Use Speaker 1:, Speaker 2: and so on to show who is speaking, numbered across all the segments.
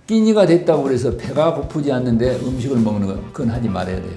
Speaker 1: 끼니가 됐다고 그래서 배가 고프지 않는데 음식을 먹는 건 그건 하지 말아야 돼요.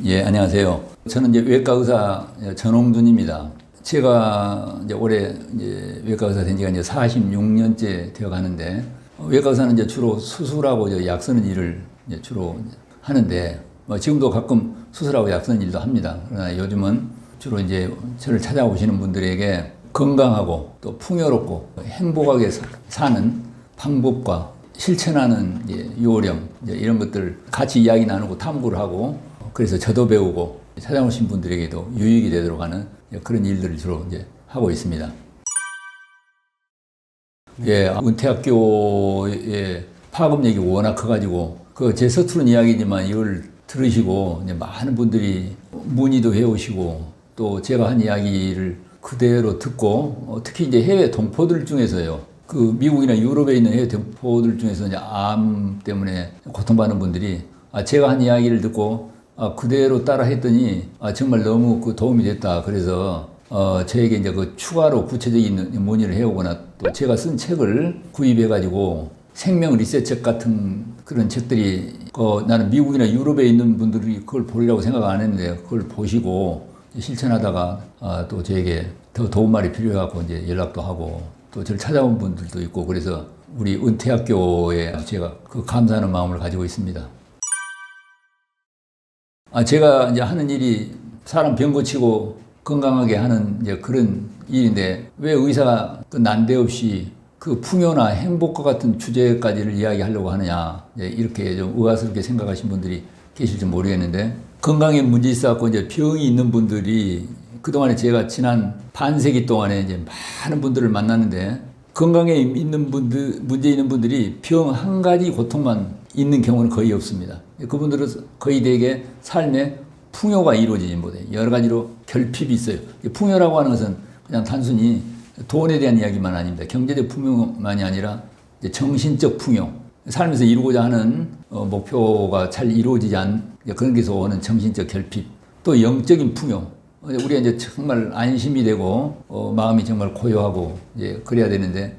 Speaker 1: 예, 안녕하세요. 저는 이제 외과 의사 전홍준입니다. 제가 이제 올해 이제 외과 의사 된 지가 이제 46년째 되어 가는데, 외과 의사는 이제 주로 수술하고 이제 약 쓰는 일을 이제 주로 하는데, 지금도 가끔 수술하고 약 쓰는 일도 합니다. 그러나 요즘은 주로 이제 저를 찾아오시는 분들에게 건강하고 또 풍요롭고 행복하게 사는 방법과 실천하는 이제 요령, 이제 이런 것들 같이 이야기 나누고 탐구를 하고, 그래서 저도 배우고 찾아오신 분들에게도 유익이 되도록 하는 그런 일들을 주로 이제 하고 있습니다. 예, 은퇴학교의 파급력이 워낙 커가지고, 제 서투른 이야기지만 이걸 들으시고 이제 많은 분들이 문의도 해오시고, 또 제가 한 이야기를 그대로 듣고, 특히 이제 해외 동포들 중에서요, 미국이나 유럽에 있는 해외 동포들 중에서 이제 암 때문에 고통받는 분들이 제가 한 이야기를 듣고 그대로 따라 했더니 정말 너무 도움이 됐다. 그래서 저에게 이제 추가로 구체적인 문의를 해오거나, 또 제가 쓴 책을 구입해가지고 생명 리셋책 같은 그런 책들이, 나는 미국이나 유럽에 있는 분들이 그걸 보리라고 생각 안 했는데 그걸 보시고 실천하다가 또 저에게 더 도움 말이 필요해갖고 이제 연락도 하고, 또 저를 찾아온 분들도 있고, 그래서 우리 은퇴학교에 제가 감사하는 마음을 가지고 있습니다. 제가 이제 하는 일이 사람 병 고치고 건강하게 하는 이제 그런 일인데, 왜 의사가 난데없이 풍요나 행복과 같은 주제까지를 이야기하려고 하느냐, 이렇게 좀 의아스럽게 생각하신 분들이 계실지 모르겠는데, 건강에 문제 있어갖고 이제 병이 있는 분들이, 그동안에 제가 지난 반세기 동안에 이제 많은 분들을 만났는데, 건강에 있는 분들, 문제 있는 분들이 병 한 가지 고통만 있는 경우는 거의 없습니다. 그분들은 거의 대개 삶에 풍요가 이루어지지 못해요. 여러 가지로 결핍이 있어요. 풍요라고 하는 것은 그냥 단순히 돈에 대한 이야기만 아닙니다. 경제적 풍요만이 아니라 이제 정신적 풍요, 삶에서 이루고자 하는 목표가 잘 이루어지지 않은 그런 데서 오는 정신적 결핍, 또 영적인 풍요. 우리가 이제 정말 안심이 되고 마음이 정말 고요하고 이제 그래야 되는데,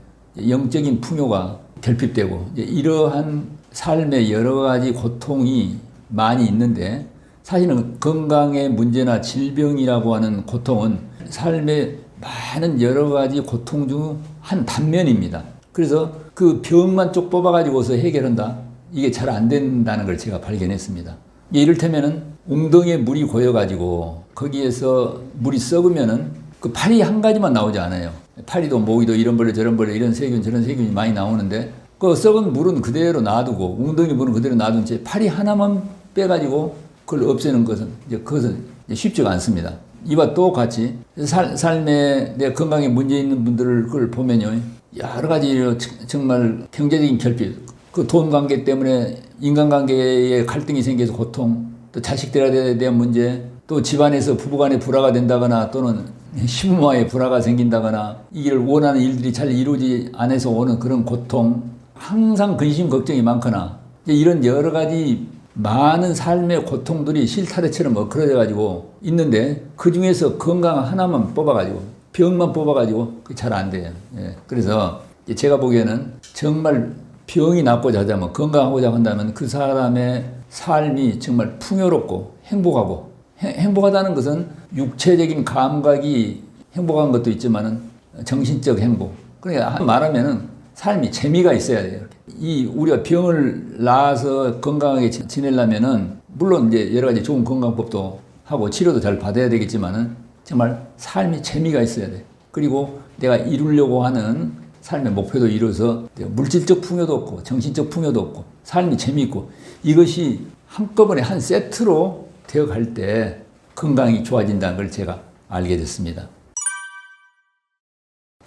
Speaker 1: 영적인 풍요가 결핍되고 이러한 삶의 여러 가지 고통이 많이 있는데, 사실은 건강의 문제나 질병이라고 하는 고통은 삶의 많은 여러 가지 고통 중 한 단면입니다. 그래서 그 병만 쪽 뽑아가지고서 해결한다? 이게 잘 안 된다는 걸 제가 발견했습니다. 이를테면은 웅덩이에 물이 고여가지고 거기에서 물이 썩으면은 그 파리 한 가지만 나오지 않아요. 파리도 모기도 이런 벌레 저런 벌레 이런 세균 저런 세균이 많이 나오는데, 그 썩은 물은 그대로 놔두고 웅덩이 물은 그대로 놔둔 채 파리 하나만 빼가지고 그걸 없애는 것은 그것은 쉽지가 않습니다. 이와 똑같이 삶에 내 건강에 문제 있는 분들을 그걸 보면요, 여러 가지 정말 경제적인 결핍, 돈 관계 때문에 인간관계에 갈등이 생겨서 고통, 또 자식들에 대한 문제, 또 집안에서 부부간에 불화가 된다거나, 또는 시부모와의 불화가 생긴다거나, 이를 원하는 일들이 잘 이루어지지 않아서 오는 그런 고통, 항상 근심 걱정이 많거나, 이런 여러 가지 많은 삶의 고통들이 실타래처럼 엇그러져 있는데, 그 중에서 건강 하나만 뽑아가지고, 병만 뽑아가지고 잘 안 돼요. 그래서 제가 보기에는 정말 병이 낫고자 하자면, 건강하고자 한다면 그 사람의 삶이 정말 풍요롭고 행복하고, 행복하다는 것은 육체적인 감각이 행복한 것도 있지만은 정신적 행복. 그러니까 말하면은 삶이 재미가 있어야 돼요. 우리가 병을 나아서 건강하게 지내려면은, 물론 이제 여러 가지 좋은 건강법도 하고 치료도 잘 받아야 되겠지만은, 정말 삶이 재미가 있어야 돼. 그리고 내가 이루려고 하는 삶의 목표도 이루어서 물질적 풍요도 없고 정신적 풍요도 없고 삶이 재미있고, 이것이 한꺼번에 한 세트로 되어갈 때 건강이 좋아진다는 걸 제가 알게 됐습니다.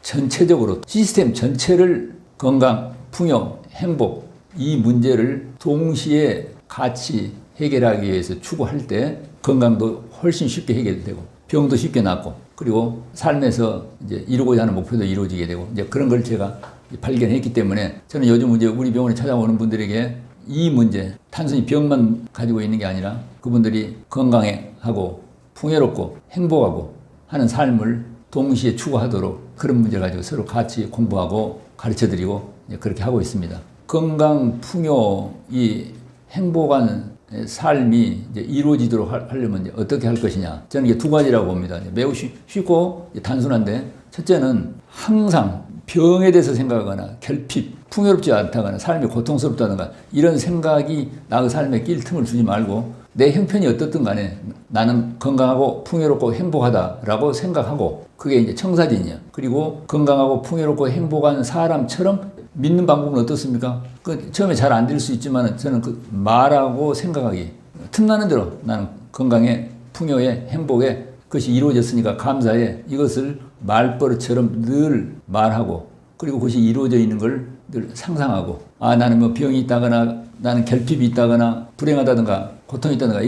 Speaker 1: 전체적으로 시스템 전체를 건강, 풍요, 행복, 이 문제를 동시에 같이 해결하기 위해서 추구할 때 건강도 훨씬 쉽게 해결되고 병도 쉽게 낫고, 그리고 삶에서 이제 이루고자 하는 목표도 이루어지게 되고, 이제 그런 걸 제가 발견했기 때문에, 저는 요즘 이제 우리 병원에 찾아오는 분들에게 이 문제, 단순히 병만 가지고 있는 게 아니라 그분들이 건강하고 풍요롭고 행복하고 하는 삶을 동시에 추구하도록 그런 문제 가지고 서로 같이 공부하고 가르쳐드리고 그렇게 하고 있습니다. 건강, 풍요, 이 행복한 삶이 이제 이루어지도록 하려면 이제 어떻게 할 것이냐. 저는 이게 두 가지라고 봅니다. 매우 쉽고 단순한데, 첫째는 항상 병에 대해서 생각하거나 결핍, 풍요롭지 않다거나 삶이 고통스럽다든가 이런 생각이 나의 삶에 낄 틈을 주지 말고 내 형편이 어떻든 간에 나는 건강하고 풍요롭고 행복하다라고 생각하고, 그게 이제 청사진이야. 그리고 건강하고 풍요롭고 행복한 사람처럼 믿는 방법은 어떻습니까? 그 처음에 잘 안 될 수 있지만 저는 그 말하고 생각하기, 틈나는 대로 나는 건강에 풍요에 행복에 그것이 이루어졌으니까 감사해, 이것을 말버릇처럼 늘 말하고, 그리고 그것이 이루어져 있는 걸 늘 상상하고, 아 나는 뭐 병이 있다거나 나는 결핍이 있다거나 불행하다든가 고통이 있다든가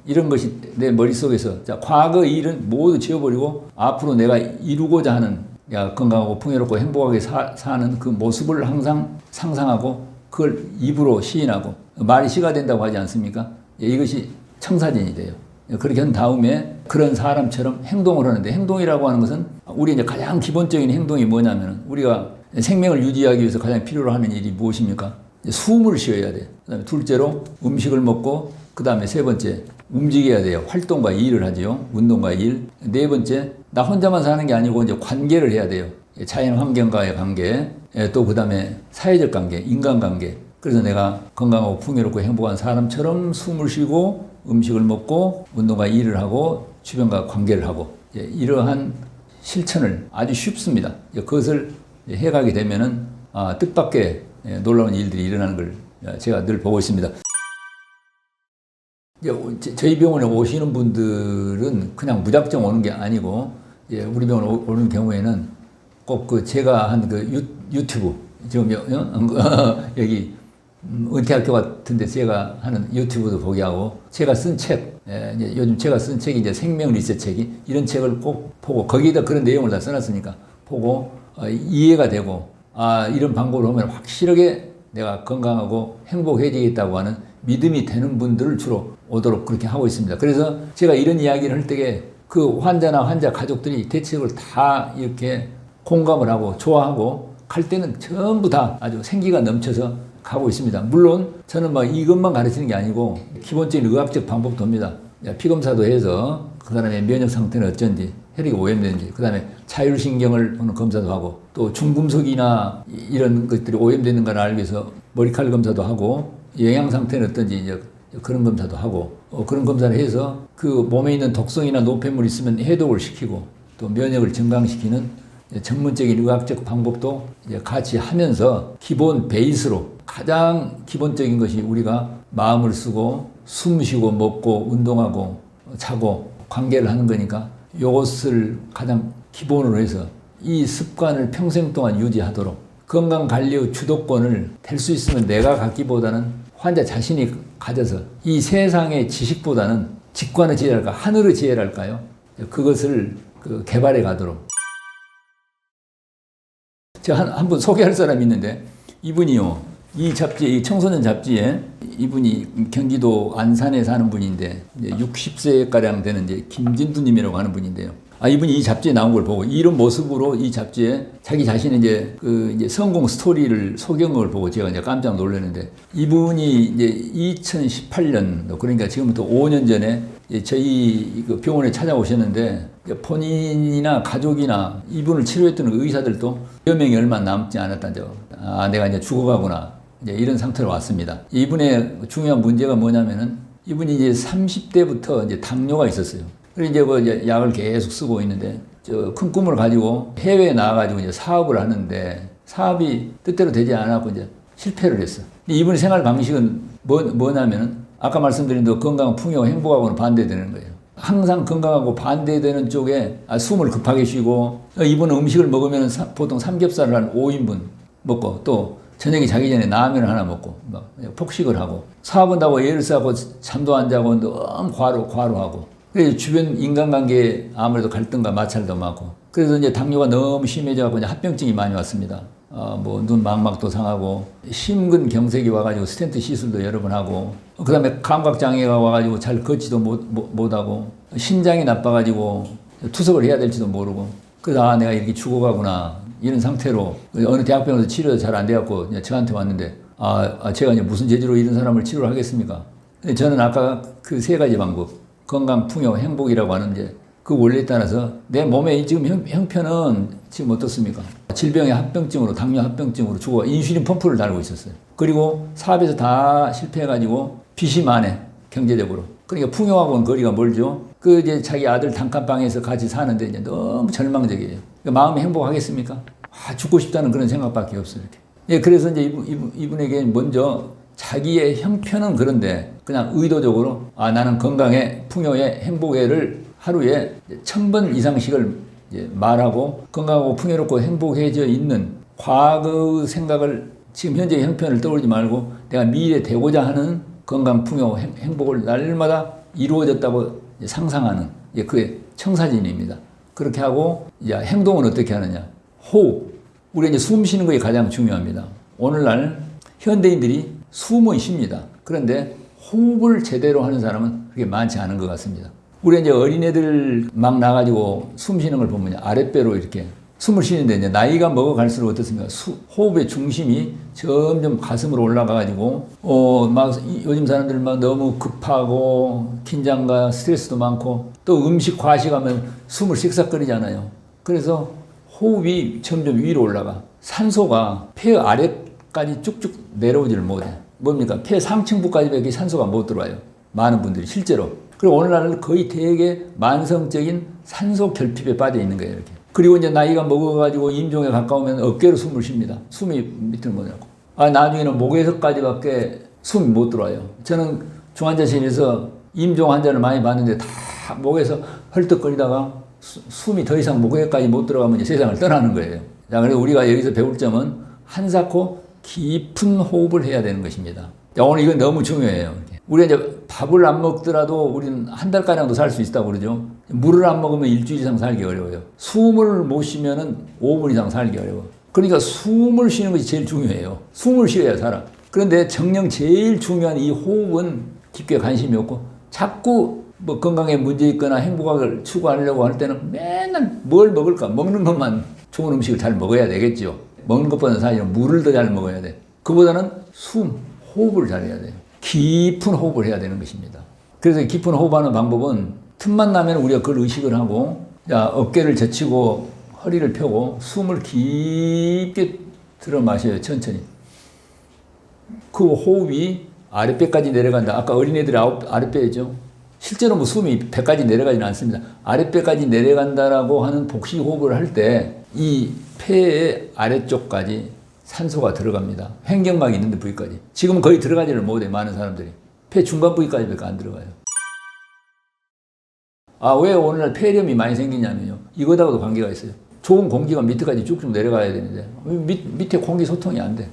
Speaker 1: 이런 것이 내 머릿속에서, 자 과거 일은 모두 지워버리고 앞으로 내가 이루고자 하는 건강하고 풍요롭고 행복하게 사는 그 모습을 항상 상상하고 그걸 입으로 시인하고, 말이 시가 된다고 하지 않습니까? 이것이 청사진이 돼요. 그렇게 한 다음에 그런 사람처럼 행동을 하는데, 행동이라고 하는 것은 우리 이제 가장 기본적인 행동이 뭐냐면, 우리가 생명을 유지하기 위해서 가장 필요로 하는 일이 무엇입니까? 숨을 쉬어야 돼. 그다음에 둘째로 음식을 먹고, 그다음에 세 번째 움직여야 돼요. 활동과 일을 하죠. 운동과 일. 네 번째, 나 혼자만 사는 게 아니고 이제 관계를 해야 돼요. 자연 환경과의 관계, 또 그다음에 사회적 관계, 인간관계. 그래서 내가 건강하고 풍요롭고 행복한 사람처럼 숨을 쉬고 음식을 먹고 운동과 일을 하고 주변과 관계를 하고, 이러한 실천을 아주 쉽습니다. 그것을 해가게 되면은 뜻밖의 놀라운 일들이 일어나는 걸 제가 늘 보고 있습니다. 저희 병원에 오시는 분들은 그냥 무작정 오는 게 아니고, 우리 병원에 오는 경우에는 꼭 그 제가 한 그 유튜브, 지금 여기 은퇴할 것 같은데 제가 하는 유튜브도 보게 하고, 제가 쓴 책, 이제 요즘 제가 쓴 책이 이제 생명 리셋 책이, 이런 책을 꼭 보고, 거기에다 그런 내용을 다 써놨으니까 보고 이해가 되고, 이런 방법을 하면 확실하게 내가 건강하고 행복해지겠다고 하는 믿음이 되는 분들을 주로 오도록 그렇게 하고 있습니다. 그래서 제가 이런 이야기를 할 때에 그 환자나 환자 가족들이 대책을 다 이렇게 공감을 하고 좋아하고 갈 때는 전부 다 아주 생기가 넘쳐서 가고 있습니다. 물론 저는 막 이것만 가르치는 게 아니고 기본적인 의학적 방법도 합니다. 피검사도 해서 그 사람의 면역 상태는 어쩐지, 혈액이 오염되는지, 그 다음에 자율신경을 보는 검사도 하고, 또 중금속이나 이런 것들이 오염되는가를 알기 위해서 머리칼 검사도 하고, 영양 상태는 어떤지 이제 그런 검사도 하고, 그런 검사를 해서 그 몸에 있는 독성이나 노폐물이 있으면 해독을 시키고, 또 면역을 증강시키는 전문적인 의학적 방법도 이제 같이 하면서, 기본 베이스로 가장 기본적인 것이 우리가 마음을 쓰고 숨 쉬고 먹고 운동하고 자고 관계를 하는 거니까, 이것을 가장 기본으로 해서 이 습관을 평생 동안 유지하도록, 건강관리의 주도권을 될 수 있으면 내가 갖기보다는 환자 자신이 가져서 이 세상의 지식보다는 직관의 지혜랄까, 하늘의 지혜랄까요? 그것을 개발해 가도록. 제가 한 분 소개할 사람이 있는데, 이분이요, 이 잡지에, 이 청소년 잡지에, 이분이 경기도 안산에 사는 분인데, 60세가량 되는 이제 김진두님이라고 하는 분인데요. 이분이 이 잡지에 나온 걸 보고, 이런 모습으로 이 잡지에 자기 자신의 이제 성공 스토리를 소개한 걸 보고 제가 이제 깜짝 놀랐는데, 이분이 이제 2018년도, 그러니까 지금부터 5년 전에 저희 그 병원에 찾아오셨는데, 본인이나 가족이나 이분을 치료했던 의사들도 몇 명이 얼마 남지 않았다는 점. 내가 이제 죽어가구나, 이제 이런 상태로 왔습니다. 이분의 중요한 문제가 뭐냐면은, 이분이 이제 30대부터 이제 당뇨가 있었어요. 그래서 이제 뭐 약을 계속 쓰고 있는데, 큰 꿈을 가지고 해외에 나와가지고 이제 사업을 하는데, 사업이 뜻대로 되지 않았고 이제 실패를 했어. 이분의 생활 방식은 뭐냐면은, 아까 말씀드린 대로 건강, 풍요, 행복하고는 반대되는 거예요. 항상 건강하고 반대되는 쪽에 숨을 급하게 쉬고, 이분은 음식을 먹으면 보통 삼겹살을 한 5인분 먹고, 또 저녁에 자기 전에 라면을 하나 먹고 막 폭식을 하고, 사업한다고 애를 쌓고 잠도 안 자고 너무 과로하고, 그래서 주변 인간관계에 아무래도 갈등과 마찰도 많고, 그래서 이제 당뇨가 너무 심해져갖고 이제 합병증이 많이 왔습니다. 뭐 눈 망막도 상하고, 심근경색이 와가지고 스텐트 시술도 여러 번 하고, 그 다음에 감각장애가 와가지고 잘 걷지도 못하고, 신장이 나빠가지고 투석을 해야 될지도 모르고, 그래서 아, 내가 이렇게 죽어가구나. 이런 상태로 어느 대학병원에서 치료가 잘 안 돼갖고 저한테 왔는데 제가 이제 무슨 재주로 이런 사람을 치료를 하겠습니까? 근데 저는 아까 그 세 가지 방법, 건강, 풍요, 행복이라고 하는 이제 그 원리에 따라서 내 몸의 지금 형편은 지금 어떻습니까? 질병의 합병증으로, 당뇨 합병증으로 죽어 인슐린 펌프를 달고 있었어요. 그리고 사업에서 다 실패해가지고 빚이 많아, 경제적으로. 그러니까 풍요하고는 거리가 멀죠. 그 이제 자기 아들 단칸방에서 같이 사는데 이제 너무 절망적이에요. 그러니까 마음이 행복하겠습니까? 죽고 싶다는 그런 생각밖에 없어요. 이렇게. 예, 그래서 이제 이분에게 먼저 자기의 형편은 그런데 그냥 의도적으로 나는 건강에, 풍요에, 행복에를 하루에 1000번 이상씩을 말하고 건강하고 풍요롭고 행복해져 있는 과거의 생각을 지금 현재의 형편을 떠올리지 말고 내가 미래에 되고자 하는 건강, 풍요, 행복을 날마다 이루어졌다고 상상하는 그의 청사진입니다. 그렇게 하고 이제 행동은 어떻게 하느냐? 호흡. 우리가 이제 숨 쉬는 것이 가장 중요합니다. 오늘날 현대인들이 숨은 쉽니다. 그런데 호흡을 제대로 하는 사람은 그렇게 많지 않은 것 같습니다. 우리 이제 어린애들 막 나가지고 숨 쉬는 걸 보면 아랫배로 이렇게 숨을 쉬는데 이제 나이가 먹어갈수록 어떻습니까? 호흡의 중심이 점점 가슴으로 올라가가지고 막 요즘 사람들 막 너무 급하고 긴장과 스트레스도 많고 또 음식 과식하면 숨을 씩싹거리잖아요. 그래서 호흡이 점점 위로 올라가. 산소가 폐 아래까지 쭉쭉 내려오지를 못해. 뭡니까? 폐 상층부까지밖에 산소가 못 들어와요. 많은 분들이 실제로. 그리고 오늘날은 거의 대개 만성적인 산소 결핍에 빠져 있는 거예요. 이렇게. 그리고 이제 나이가 먹어가지고 임종에 가까우면 어깨로 숨을 쉽니다. 숨이 밑으로 못 나고. 나중에는 목에서까지밖에 숨이 못 들어와요. 저는 중환자실에서 임종 환자를 많이 봤는데 다 목에서 헐떡거리다가 숨이 더 이상 목에까지 못 들어가면 이제 세상을 떠나는 거예요. 자, 그래서 우리가 여기서 배울 점은 한사코 깊은 호흡을 해야 되는 것입니다. 자, 오늘 이건 너무 중요해요. 우리가 이제 밥을 안 먹더라도 우리는 한 달가량도 살 수 있다고 그러죠. 물을 안 먹으면 일주일 이상 살기 어려워요. 숨을 못 쉬면은 5분 이상 살기 어려워. 그러니까 숨을 쉬는 것이 제일 중요해요. 숨을 쉬어야 살아. 그런데 정녕 제일 중요한 이 호흡은 깊게 관심이 없고 자꾸 뭐 건강에 문제 있거나 행복을 추구하려고 할 때는 맨날 뭘 먹을까? 먹는 것만 좋은 음식을 잘 먹어야 되겠죠. 먹는 것보다는 사실은 물을 더 잘 먹어야 돼. 그보다는 호흡을 잘해야 돼요. 깊은 호흡을 해야 되는 것입니다. 그래서 깊은 호흡하는 방법은 틈만 나면 우리가 그걸 의식을 하고 어깨를 젖히고 허리를 펴고 숨을 깊게 들어 마셔요. 천천히. 그 호흡이 아랫배까지 내려간다. 아까 어린애들이 아랫배죠. 실제로 뭐 숨이 배까지 내려가지는 않습니다. 아랫배까지 내려간다라고 하는 복식 호흡을 할 때 이 폐의 아래쪽까지 산소가 들어갑니다. 횡격막이 있는데 부위까지. 지금은 거의 들어가지를 못해, 많은 사람들이. 폐 중간 부위까지밖에 안 들어가요. 왜 오늘날 폐렴이 많이 생기냐면요. 이거하고도 관계가 있어요. 좋은 공기가 밑에까지 쭉쭉 내려가야 되는데 밑에 공기 소통이 안 돼.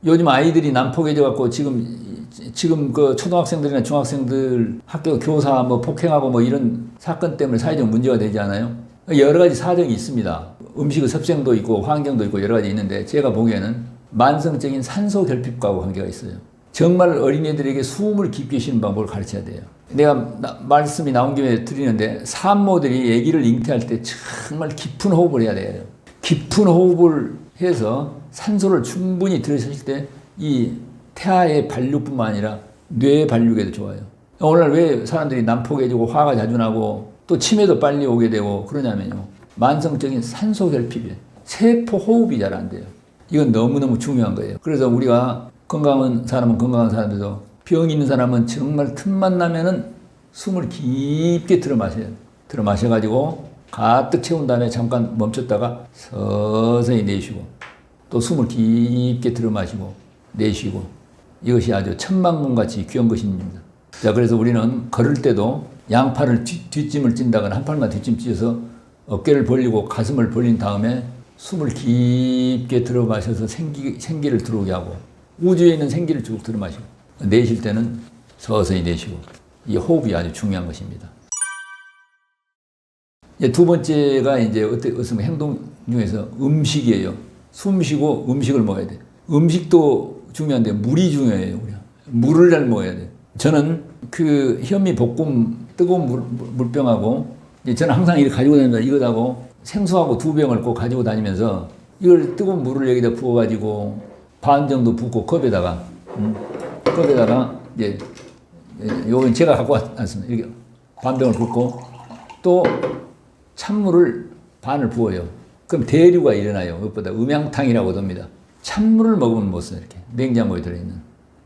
Speaker 1: 요즘 아이들이 난폭해져갖고 지금 그 초등학생들이나 중학생들 학교 교사 뭐 폭행하고 뭐 이런 사건 때문에 사회적 문제가 되지 않아요? 여러 가지 사정이 있습니다. 음식의 섭생도 있고 환경도 있고 여러 가지 있는데 제가 보기에는 만성적인 산소 결핍과도 관계가 있어요. 정말 어린이들에게 숨을 깊게 쉬는 방법을 가르쳐야 돼요. 내가 말씀이 나온 김에 드리는데 산모들이 아기를 잉태할 때 정말 깊은 호흡을 해야 돼요. 깊은 호흡을 해서 산소를 충분히 들이실 때 이 태아의 발육뿐만 아니라 뇌 발육에도 좋아요. 오늘날 왜 사람들이 난폭해지고 화가 자주 나고 또 치매도 빨리 오게 되고 그러냐면요. 만성적인 산소 결핍이에요. 세포 호흡이 잘 안 돼요. 이건 너무너무 중요한 거예요. 그래서 우리가 건강한 사람은 건강한 사람들도 병 있는 사람은 정말 틈만 나면은 숨을 깊게 들어 마셔요. 들어 마셔가지고 가득 채운 다음에 잠깐 멈췄다가 서서히 내쉬고 또 숨을 깊게 들어 마시고 내쉬고 이것이 아주 천만금같이 귀한 것입니다. 자, 그래서 우리는 걸을 때도 양팔을 뒷짐을 찐다거나 한 팔만 뒷짐 찢어서 어깨를 벌리고 가슴을 벌린 다음에 숨을 깊게 들어 마셔서 생기를 들어오게 하고 우주에 있는 생기를 쭉 들어 마시고 내쉴 때는 서서히 내쉬고 이 호흡이 아주 중요한 것입니다. 두 번째가 이제 어떤 행동 중에서 음식이에요. 숨 쉬고 음식을 먹어야 돼. 음식도 중요한데 물이 중요해요. 우리가 물을 잘 먹어야 돼. 저는 그 현미 볶음 뜨거운 물병하고 저는 항상 이렇게 가지고 다닙니다. 이것하고 생수하고 2병을 꼭 가지고 다니면서 이걸 뜨거운 물을 여기다 부어가지고 반 정도 붓고 컵에다가 이제 요건 제가 갖고 왔습니다. 이렇게 반병을 붓고 또 찬물을 반을 부어요. 그럼 대류가 일어나요. 그것보다 음양탕이라고 합니다. 찬물을 먹으면 못 써, 이렇게. 냉장고에 들어있는.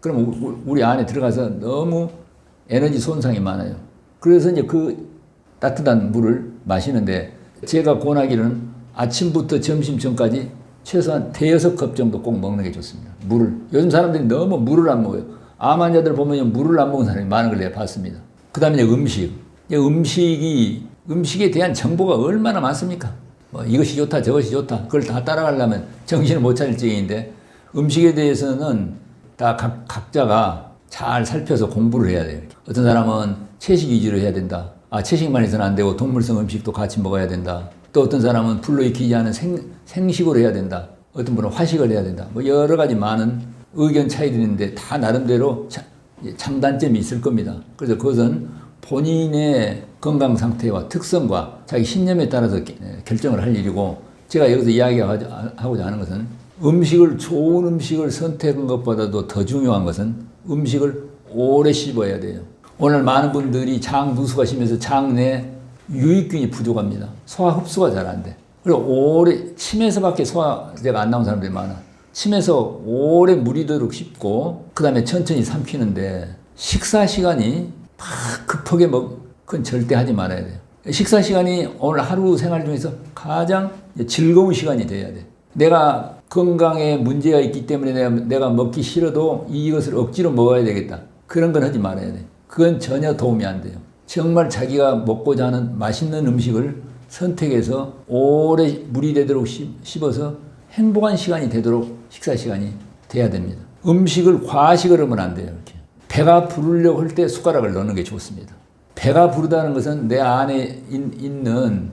Speaker 1: 그럼 우리 안에 들어가서 너무 에너지 손상이 많아요. 그래서 이제 그 따뜻한 물을 마시는데 제가 권하기는 아침부터 점심 전까지 최소한 5-6컵 정도 꼭 먹는 게 좋습니다. 물을. 요즘 사람들이 너무 물을 안 먹어요. 암 환자들 보면 물을 안 먹는 사람이 많은 걸 내가 봤습니다. 그 다음에 음식. 음식에 대한 정보가 얼마나 많습니까? 뭐 이것이 좋다, 저것이 좋다. 그걸 다 따라가려면 정신을 못 차릴 지경인데 음식에 대해서는 다 각자가 잘 살펴서 공부를 해야 돼요. 어떤 사람은 채식 위주로 해야 된다. 채식만 해서는 안 되고 동물성 음식도 같이 먹어야 된다. 또 어떤 사람은 불로 익히지 않은 생식으로 해야 된다. 어떤 분은 화식을 해야 된다. 뭐 여러 가지 많은 의견 차이들이 있는데 다 나름대로 장단점이 있을 겁니다. 그래서 그것은 본인의 건강 상태와 특성과 자기 신념에 따라서 결정을 할 일이고 제가 여기서 이야기하고자 하는 것은 좋은 음식을 선택한 것보다도 더 중요한 것은 음식을 오래 씹어야 돼요. 오늘 많은 분들이 장 누수가 심해서 장 내 유익균이 부족합니다. 소화 흡수가 잘 안 돼. 그리고 침에서밖에 소화제가 안 나온 사람들이 많아. 침에서 오래 무리도록 씹고 그 다음에 천천히 삼키는데 식사 시간이 막 급하게 그건 절대 하지 말아야 돼요. 식사 시간이 오늘 하루 생활 중에서 가장 즐거운 시간이 돼야 돼. 내가 건강에 문제가 있기 때문에 내가 먹기 싫어도 이것을 억지로 먹어야 되겠다. 그런 건 하지 말아야 돼. 그건 전혀 도움이 안 돼요. 정말 자기가 먹고자 하는 맛있는 음식을 선택해서 오래 물이 되도록 씹어서 행복한 시간이 되도록 식사 시간이 돼야 됩니다. 음식을 과식을 하면 안 돼요. 이렇게. 배가 부르려고 할 때 숟가락을 넣는 게 좋습니다. 배가 부르다는 것은 내 안에 있는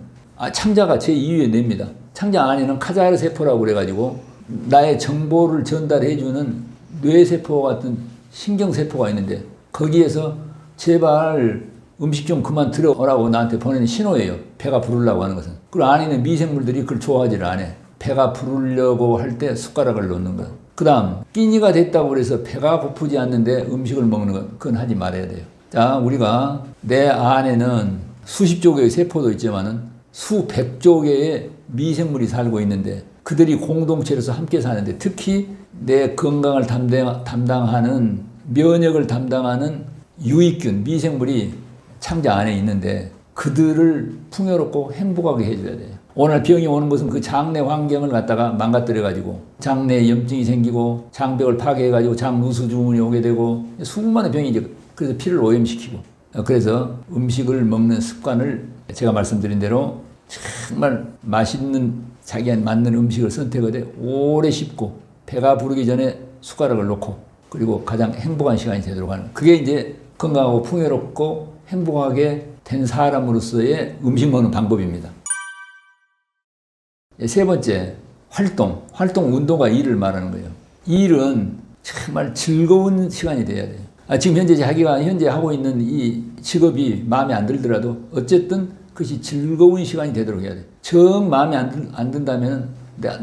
Speaker 1: 창자가 제2의 뇌입니다. 창자 안에는 카자르 세포라고 그래가지고 나의 정보를 전달해주는 뇌세포 같은 신경세포가 있는데 거기에서 제발 음식 좀 그만 들어오라고 나한테 보내는 신호예요. 배가 부르려고 하는 것은. 그리고 안에 있는 미생물들이 그걸 좋아하지를 않아. 배가 부르려고 할 때 숟가락을 놓는 것. 그 다음 끼니가 됐다고 해서 배가 고프지 않는데 음식을 먹는 것. 그건 하지 말아야 돼요. 자, 우리가 내 안에는 수십조 개의 세포도 있지만은 수백조 개의 미생물이 살고 있는데 그들이 공동체로서 함께 사는데 특히 내 건강을 담당하는 면역을 담당하는 유익균, 미생물이 창자 안에 있는데 그들을 풍요롭고 행복하게 해줘야 돼요. 오늘 병이 오는 것은 그 장내 환경을 갖다가 망가뜨려가지고 장내에 염증이 생기고 장벽을 파괴해가지고 장누수증후군이 오게 되고 수많은 병이 이제 그래서 피를 오염시키고 그래서 음식을 먹는 습관을 제가 말씀드린 대로 정말 맛있는 자기한테 맞는 음식을 선택하되 오래 씹고 배가 부르기 전에 숟가락을 놓고 그리고 가장 행복한 시간이 되도록 하는 그게 이제 건강하고 풍요롭고 행복하게 된 사람으로서의 음식 먹는 방법입니다. 세 번째, 활동, 운동과 일을 말하는 거예요. 일은 정말 즐거운 시간이 돼야 돼요. 지금 현재 자기가 하고 있는 이 직업이 마음에 안 들더라도 어쨌든 그것이 즐거운 시간이 되도록 해야 돼요. 정 마음에 안 든다면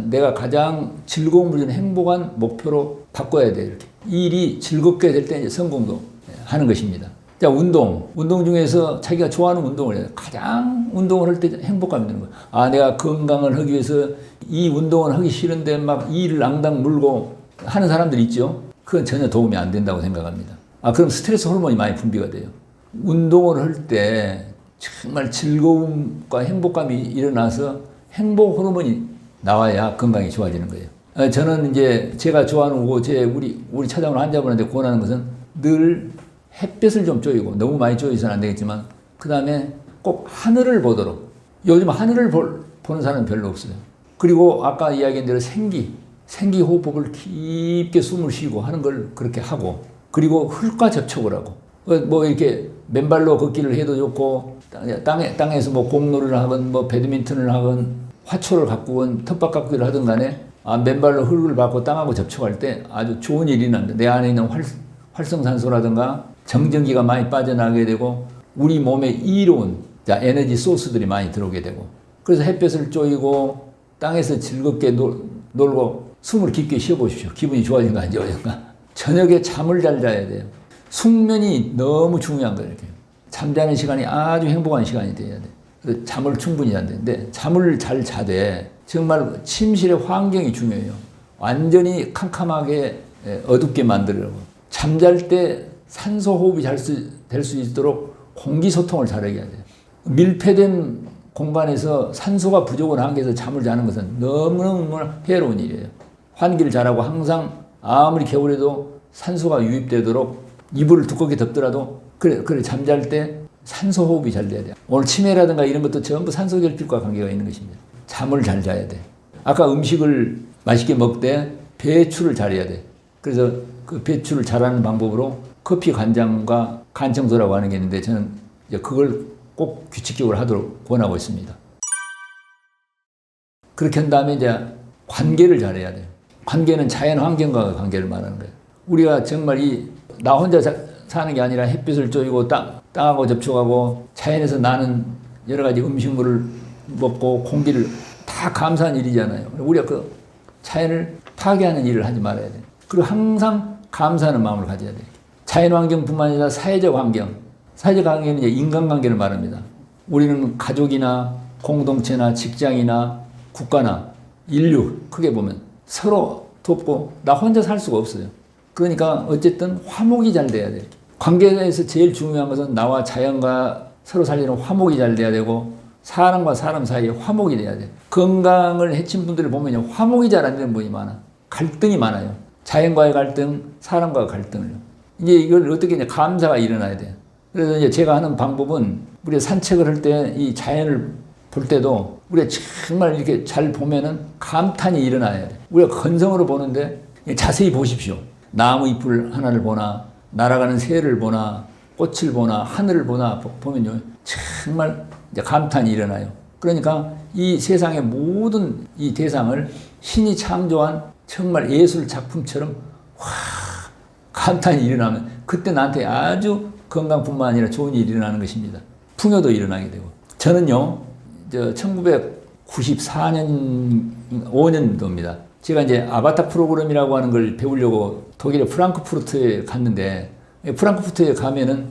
Speaker 1: 내가 가장 즐거움을 주는 행복한 목표로 바꿔야 돼요. 이렇게. 일이 즐겁게 될 때 이제 성공도 하는 것입니다. 자, 운동 중에서 자기가 좋아하는 운동을 해요. 가장 운동을 할 때 행복감이 드는 거예요. 내가 건강을 하기 위해서 이 운동을 하기 싫은데 막 이를 앙당 물고 하는 사람들 있죠. 그건 전혀 도움이 안 된다고 생각합니다. 그럼 스트레스 호르몬이 많이 분비가 돼요. 운동을 할 때 정말 즐거움과 행복감이 일어나서 행복 호르몬이 나와야 건강이 좋아지는 거예요. 저는 이제 제가 좋아하는 거고 우리 찾아오는 환자분한테 권하는 것은 늘 햇볕을 좀 쬐고 너무 많이 쬐서는 안 되겠지만 그 다음에 꼭 하늘을 보도록. 요즘 하늘을 보는 사람은 별로 없어요. 그리고 아까 이야기한 대로 생기 호흡법을 깊게 숨을 쉬고 하는 걸 그렇게 하고 그리고 흙과 접촉을 하고 뭐 이렇게 맨발로 걷기를 해도 좋고 땅에서 뭐 공놀이를 하건 뭐 배드민턴을 하건 화초를 가꾸건 텃밭 가꾸기를 하든 간에 맨발로 흙을 밟고 땅하고 접촉할 때 아주 좋은 일이 난다. 내 안에 있는 활성산소라든가 정전기가 많이 빠져나가게 되고 우리 몸에 이로운 에너지 소스들이 많이 들어오게 되고 그래서 햇볕을 쬐이고 땅에서 즐겁게 놀고 숨을 깊게 쉬어보십시오. 기분이 좋아진가 안 좋아진가. 저녁에 잠을 잘 자야 돼요. 숙면이 너무 중요한 거예요. 이렇게. 잠자는 시간이 아주 행복한 시간이 돼야 돼. 그래서 잠을 충분히 자야 되는데 잠을 잘 자되 정말 침실의 환경이 중요해요. 완전히 캄캄하게 어둡게 만들려고. 잠잘 때 산소 호흡이 될 수 있도록 공기 소통을 잘하게 해야 돼요. 밀폐된 공간에서 산소가 부족한 환경에서 잠을 자는 것은 너무너무 해로운 일이에요. 환기를 잘하고 항상 아무리 겨울에도 산소가 유입되도록 이불을 두껍게 덮더라도 그래 잠잘 때 산소 호흡이 잘 돼야 돼요. 오늘 치매라든가 이런 것도 전부 산소 결핍과 관계가 있는 것입니다. 잠을 잘 자야 돼. 아까 음식을 맛있게 먹되 배출을 잘해야 돼. 그래서 그 배출을 잘하는 방법으로 커피 간장과 간청소라고 하는 게 있는데 저는 이제 그걸 꼭 규칙적으로 하도록 권하고 있습니다. 그렇게 한 다음에 이제 관계를 잘해야 돼요. 관계는 자연 환경과 관계를 말하는 거예요. 우리가 정말 나 혼자 사는 게 아니라 햇빛을 쬐고 땅하고 접촉하고 자연에서 나는 여러 가지 음식물을 먹고 공기를 다 감사한 일이잖아요. 우리가 그 자연을 파괴하는 일을 하지 말아야 돼요. 그리고 항상 감사하는 마음을 가져야 돼요. 자연 환경뿐만 아니라 사회적 환경. 사회적 환경은 이제 인간관계를 말합니다. 우리는 가족이나 공동체나 직장이나 국가나 인류 크게 보면 서로 돕고 나 혼자 살 수가 없어요. 그러니까 어쨌든 화목이 잘 돼야 돼요. 관계에서 제일 중요한 것은 나와 자연과 서로 살리는 화목이 잘 돼야 되고 사람과 사람 사이에 화목이 돼야 돼요. 건강을 해친 분들을 보면 화목이 잘 안 되는 분이 많아. 갈등이 많아요. 자연과의 갈등, 사람과의 갈등을. 이제 이걸 어떻게 이제 감사가 일어나야 돼요. 그래서 이제 제가 하는 방법은 우리가 산책을 할 때 이 자연을 볼 때도 우리가 정말 이렇게 잘 보면은 감탄이 일어나야 돼. 우리가 건성으로 보는데 자세히 보십시오. 나무 잎을 하나를 보나, 날아가는 새를 보나, 꽃을 보나, 하늘을 보나 보면요. 정말 이제 감탄이 일어나요. 그러니까 이 세상의 모든 이 대상을 신이 창조한 정말 예술 작품처럼 감탄이 일어나면 그때 나한테 아주 건강뿐만 아니라 좋은 일이 일어나는 것입니다. 풍요도 일어나게 되고. 저는요, 1994년, 5년도입니다. 제가 이제 아바타 프로그램이라고 하는 걸 배우려고 독일의 프랑크푸르트에 갔는데, 프랑크푸르트에 가면은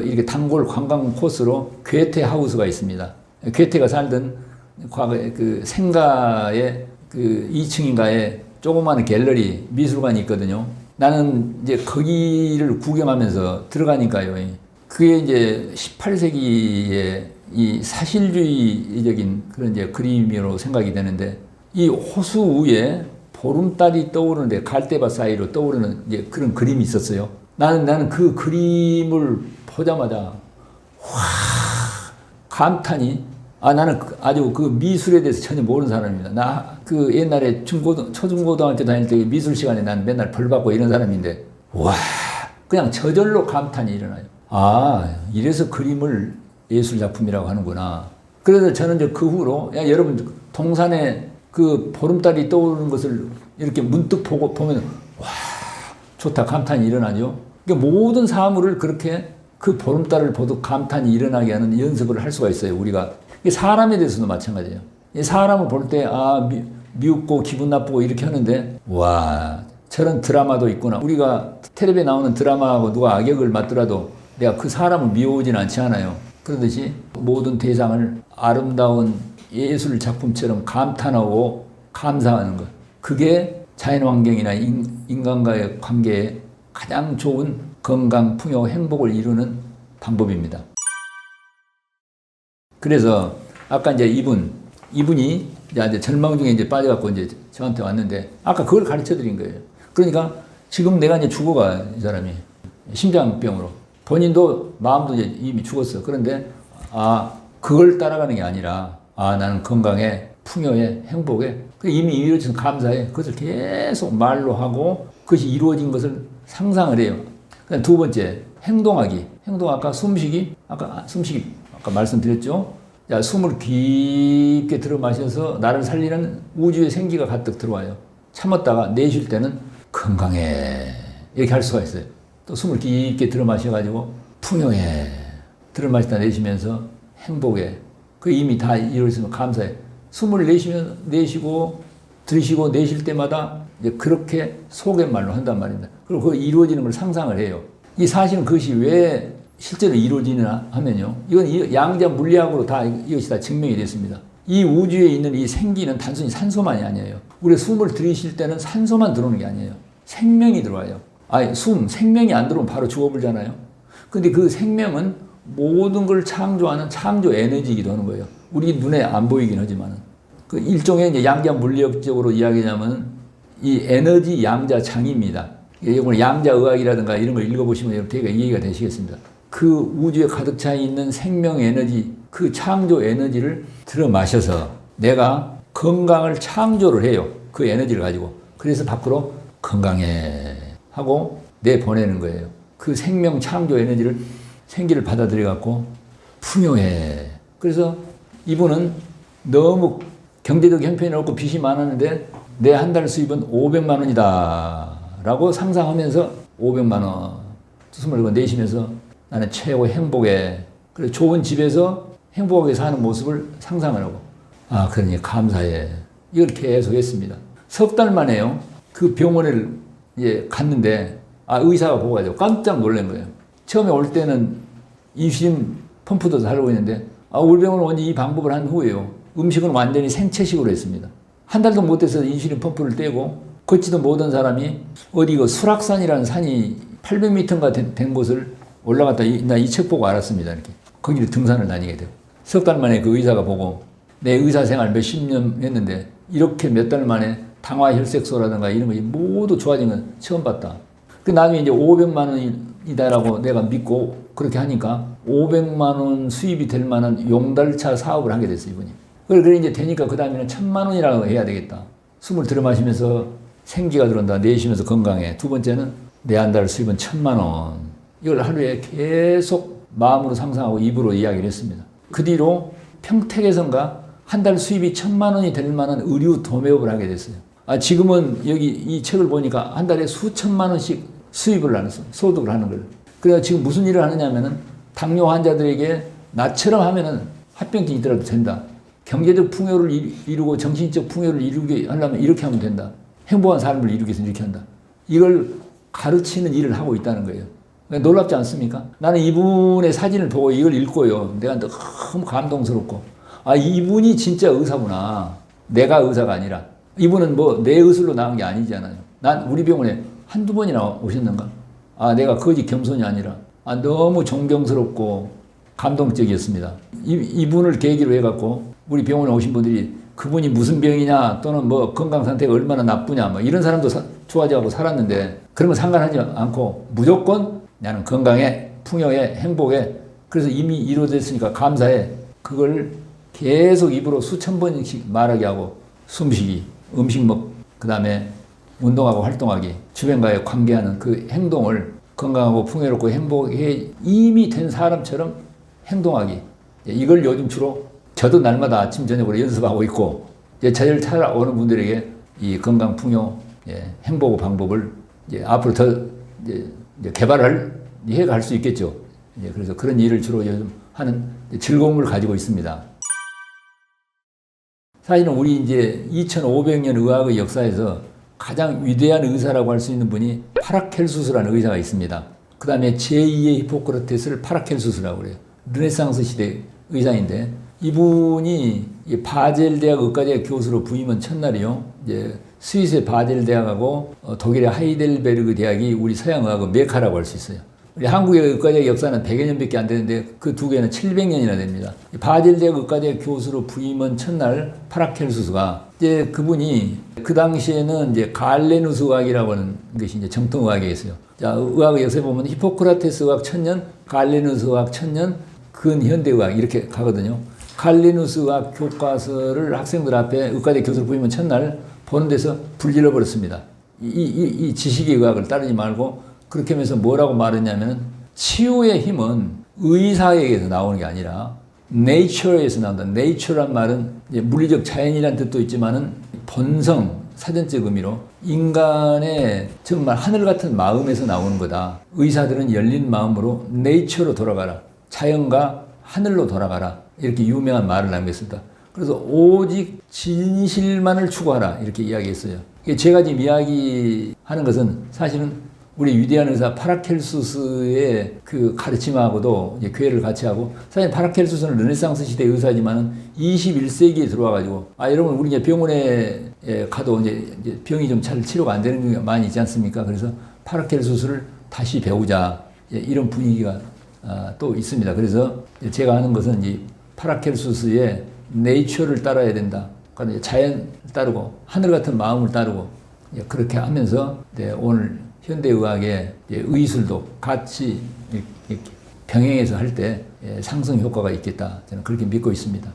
Speaker 1: 이렇게 단골 관광 코스로 괴테 하우스가 있습니다. 괴테가 살던 과거에 그 생가의 그 2층인가에 조그마한 갤러리 미술관이 있거든요. 나는 이제 거기를 구경하면서 들어가니까요. 그게 이제 18세기의 이 사실주의적인 그런 이제 그림으로 생각이 되는데 이 호수 위에 보름달이 떠오르는데 갈대밭 사이로 떠오르는 이제 그런 그림이 있었어요. 나는 그 그림을 보자마자 와 감탄이 나는 아주 그 미술에 대해서 전혀 모르는 사람입니다. 나 그 옛날에 초중고등학교 다닐 때 미술 시간에 난 맨날 벌 받고 이런 사람인데, 와, 그냥 저절로 감탄이 일어나요. 이래서 그림을 예술 작품이라고 하는구나. 그래서 저는 이제 그 후로, 여러분, 동산에 그 보름달이 떠오르는 것을 이렇게 문득 보면, 와, 좋다, 감탄이 일어나죠. 그러니까 모든 사물을 그렇게 그 보름달을 보도 감탄이 일어나게 하는 연습을 할 수가 있어요, 우리가. 사람에 대해서도 마찬가지예요. 사람을 볼 때 미웃고 기분 나쁘고 이렇게 하는데 와 저런 드라마도 있구나. 우리가 텔레비에 나오는 드라마하고 누가 악역을 맡더라도 내가 그 사람을 미워오진 않지 않아요. 그러듯이 모든 대상을 아름다운 예술 작품처럼 감탄하고 감사하는 것. 그게 자연환경이나 인간과의 관계에 가장 좋은 건강, 풍요, 행복을 이루는 방법입니다. 그래서 아까 이제 이분이 이제 절망 중에 이제 빠져갖고 이제 저한테 왔는데 아까 그걸 가르쳐 드린 거예요. 그러니까 지금 내가 이제 죽어가 이 사람이 심장병으로 본인도 마음도 이제 이미 죽었어. 그런데 그걸 따라가는 게 아니라 나는 건강에 풍요에 행복에 이미 이루어진 감사에 그것을 계속 말로 하고 그것이 이루어진 것을 상상을 해요. 두 번째 행동하기. 아까 숨쉬기 아까 말씀드렸죠. 자, 숨을 깊게 들어 마셔서 나를 살리는 우주의 생기가 가득 들어와요. 참았다가 내쉴 때는 건강해 이렇게 할 수가 있어요. 또 숨을 깊게 들어 마셔가지고 풍요해 들어 마시다 내쉬면서 행복해 그 이미 다 이루어졌으면 감사해. 숨을 내쉬고 들이쉬고 내쉴 때마다 이제 그렇게 속갯말로 한단 말입니다. 그리고 그 이루어지는 걸 상상을 해요. 이 사실은 그것이 왜 실제로 이루어지느냐 하면요. 이건 양자 물리학으로 다 이것이 다 증명이 됐습니다. 이 우주에 있는 이 생기는 단순히 산소만이 아니에요. 우리 숨을 들이쉴 때는 산소만 들어오는 게 아니에요. 생명이 들어와요. 생명이 안 들어오면 바로 죽어버리잖아요. 근데 그 생명은 모든 걸 창조하는 창조 에너지이기도 하는 거예요. 우리 눈에 안 보이긴 하지만은. 그 일종의 이제 양자 물리학적으로 이야기하면 이 에너지 양자장입니다. 이걸 양자의학이라든가 이런 걸 읽어보시면 되게 이해가 되시겠습니다. 그 우주에 가득 차 있는 생명 에너지, 그 창조 에너지를 들어 마셔서 내가 건강을 창조를 해요. 그 에너지를 가지고. 그래서 밖으로 건강해 하고 내보내는 거예요. 그 생명 창조 에너지를 생기를 받아들여 갖고 풍요해. 그래서 이분은 너무 경제적 형편이 없고 빚이 많았는데 내 한 달 수입은 500만 원이다 라고 상상하면서 500만 원 숨을 내쉬면서 나는 최고 행복해. 그래 좋은 집에서 행복하게 사는 모습을 상상을 하고 그러니 감사해. 이걸 계속 했습니다. 석 달 만에요. 그 병원을 이제 갔는데 의사가 보고 가지고 깜짝 놀란 거예요. 처음에 올 때는 인슐린 펌프도 달고 있는데 우리 병원은 언제 이 방법을 한 후에요. 음식은 완전히 생채식으로 했습니다. 한 달도 못 돼서 인슐린 펌프를 떼고 걷지도 못한 사람이 어디 그 수락산이라는 산이 800m인가 된 곳을 올라갔다 나 이 책 보고 알았습니다. 이렇게 거기를 등산을 다니게 되고 석 달 만에 그 의사가 보고 내 의사 생활 몇십 년 했는데 이렇게 몇 달 만에 당화혈색소라든가 이런 것이 모두 좋아진 건 처음 봤다. 그 나중에 이제 500만 원이다라고 내가 믿고 그렇게 하니까 500만 원 수입이 될 만한 용달차 사업을 하게 됐어요, 이분이. 그래 이제 되니까 그 다음에는 1000만 원이라고 해야 되겠다. 숨을 들여 마시면서 생기가 들어온다. 내쉬면서 건강해. 두 번째는 내 한 달 수입은 1000만 원. 이걸 하루에 계속 마음으로 상상하고 입으로 이야기를 했습니다. 그 뒤로 평택에선가 한 달 수입이 1000만 원이 될 만한 의류 도매업을 하게 됐어요. 지금은 여기 이 책을 보니까 한 달에 수천만 원씩 수입을 하는, 소득을 하는 거예요. 그래서 지금 무슨 일을 하느냐면은 당뇨 환자들에게 나처럼 하면은 합병증이 있더라도 된다. 경제적 풍요를 이루고 정신적 풍요를 이루게 하려면 이렇게 하면 된다. 행복한 삶을 이루기 위해서 이렇게 한다. 이걸 가르치는 일을 하고 있다는 거예요. 놀랍지 않습니까? 나는 이분의 사진을 보고 이걸 읽고요. 내가 너무 감동스럽고 이분이 진짜 의사구나. 내가 의사가 아니라. 이분은 뭐 내 의술로 나온 게 아니잖아요. 난 우리 병원에 한두 번이나 오셨는가? 내가 거짓 겸손이 아니라 너무 존경스럽고 감동적이었습니다. 이분을 계기로 해갖고 우리 병원에 오신 분들이 그분이 무슨 병이냐 또는 뭐 건강 상태가 얼마나 나쁘냐 뭐 이런 사람도 좋아져가고 살았는데 그런 거 상관하지 않고 무조건 나는 건강해, 풍요해, 행복해. 그래서 이미 이루어졌으니까 감사해. 그걸 계속 입으로 수천 번씩 말하게 하고 숨쉬기, 음식 그 다음에 운동하고 활동하기, 주변과의 관계하는 그 행동을 건강하고 풍요롭고 행복해 이미 된 사람처럼 행동하기. 이걸 요즘 주로 저도 날마다 아침 저녁으로 연습하고 있고 저를 찾아오는 분들에게 이 건강 풍요 행복 방법을 앞으로 더 개발을 해갈 수 있겠죠. 그래서 그런 일을 주로 요즘 하는 즐거움을 가지고 있습니다. 사실은 우리 이제 2500년 의학의 역사에서 가장 위대한 의사라고 할 수 있는 분이 파라켈수스라는 의사가 있습니다. 그 다음에 제2의 히포크라테스를 파라켈수스라고 그래요. 르네상스 시대 의사인데 이분이 바젤 대학 의과대학 교수로 부임한 첫날이요. 이제 스위스의 바젤 대학하고 독일의 하이델베르그 대학이 우리 서양 의학의 메카라고 할 수 있어요. 우리 한국의 의과대학 역사는 100여 년밖에 안 되는데 그 두 개는 700년이나 됩니다. 바젤 대학 의과대학 교수로 부임한 첫날 파라켈수스가 이제 그분이 그 당시에는 이제 갈레누스 의학이라고 하는 것이 이제 정통 의학이었어요. 자, 의학의 역사에 보면 히포크라테스 의학 1000년, 갈레누스 의학 1000년, 근현대 의학 이렇게 가거든요. 갈레누스 의학 교과서를 학생들 앞에 의과대 교수로 부임한 첫날 보는 데서 불질러 버렸습니다. 이 지식의 의학을 따르지 말고 그렇게 하면서 뭐라고 말했냐면 치유의 힘은 의사에게서 나오는 게 아니라 nature에서 나온다. nature란 말은 이제 물리적 자연이라는 뜻도 있지만은 본성, 사전적 의미로 인간의 정말 하늘 같은 마음에서 나오는 거다. 의사들은 열린 마음으로 nature로 돌아가라. 자연과 하늘로 돌아가라. 이렇게 유명한 말을 남겼습니다. 그래서 오직 진실만을 추구하라 이렇게 이야기했어요. 제가 지금 이야기하는 것은 사실은 우리 위대한 의사 파라켈수스의 그 가르침하고도 이제 교회를 같이 하고, 사실 파라켈수스는 르네상스 시대 의사지만은 21세기에 들어와가지고, 여러분 우리 이제 병원에 가도 이제 병이 좀 잘 치료가 안 되는 경우가 많이 있지 않습니까? 그래서 파라켈수스를 다시 배우자 이런 분위기가 또 있습니다. 그래서 제가 하는 것은 이 파라켈수스의 네이처를 따라야 된다. 그러니까 자연을 따르고 하늘 같은 마음을 따르고 그렇게 하면서 오늘 현대의학의 의술도 같이 이렇게 병행해서 할 때 상승 효과가 있겠다. 저는 그렇게 믿고 있습니다.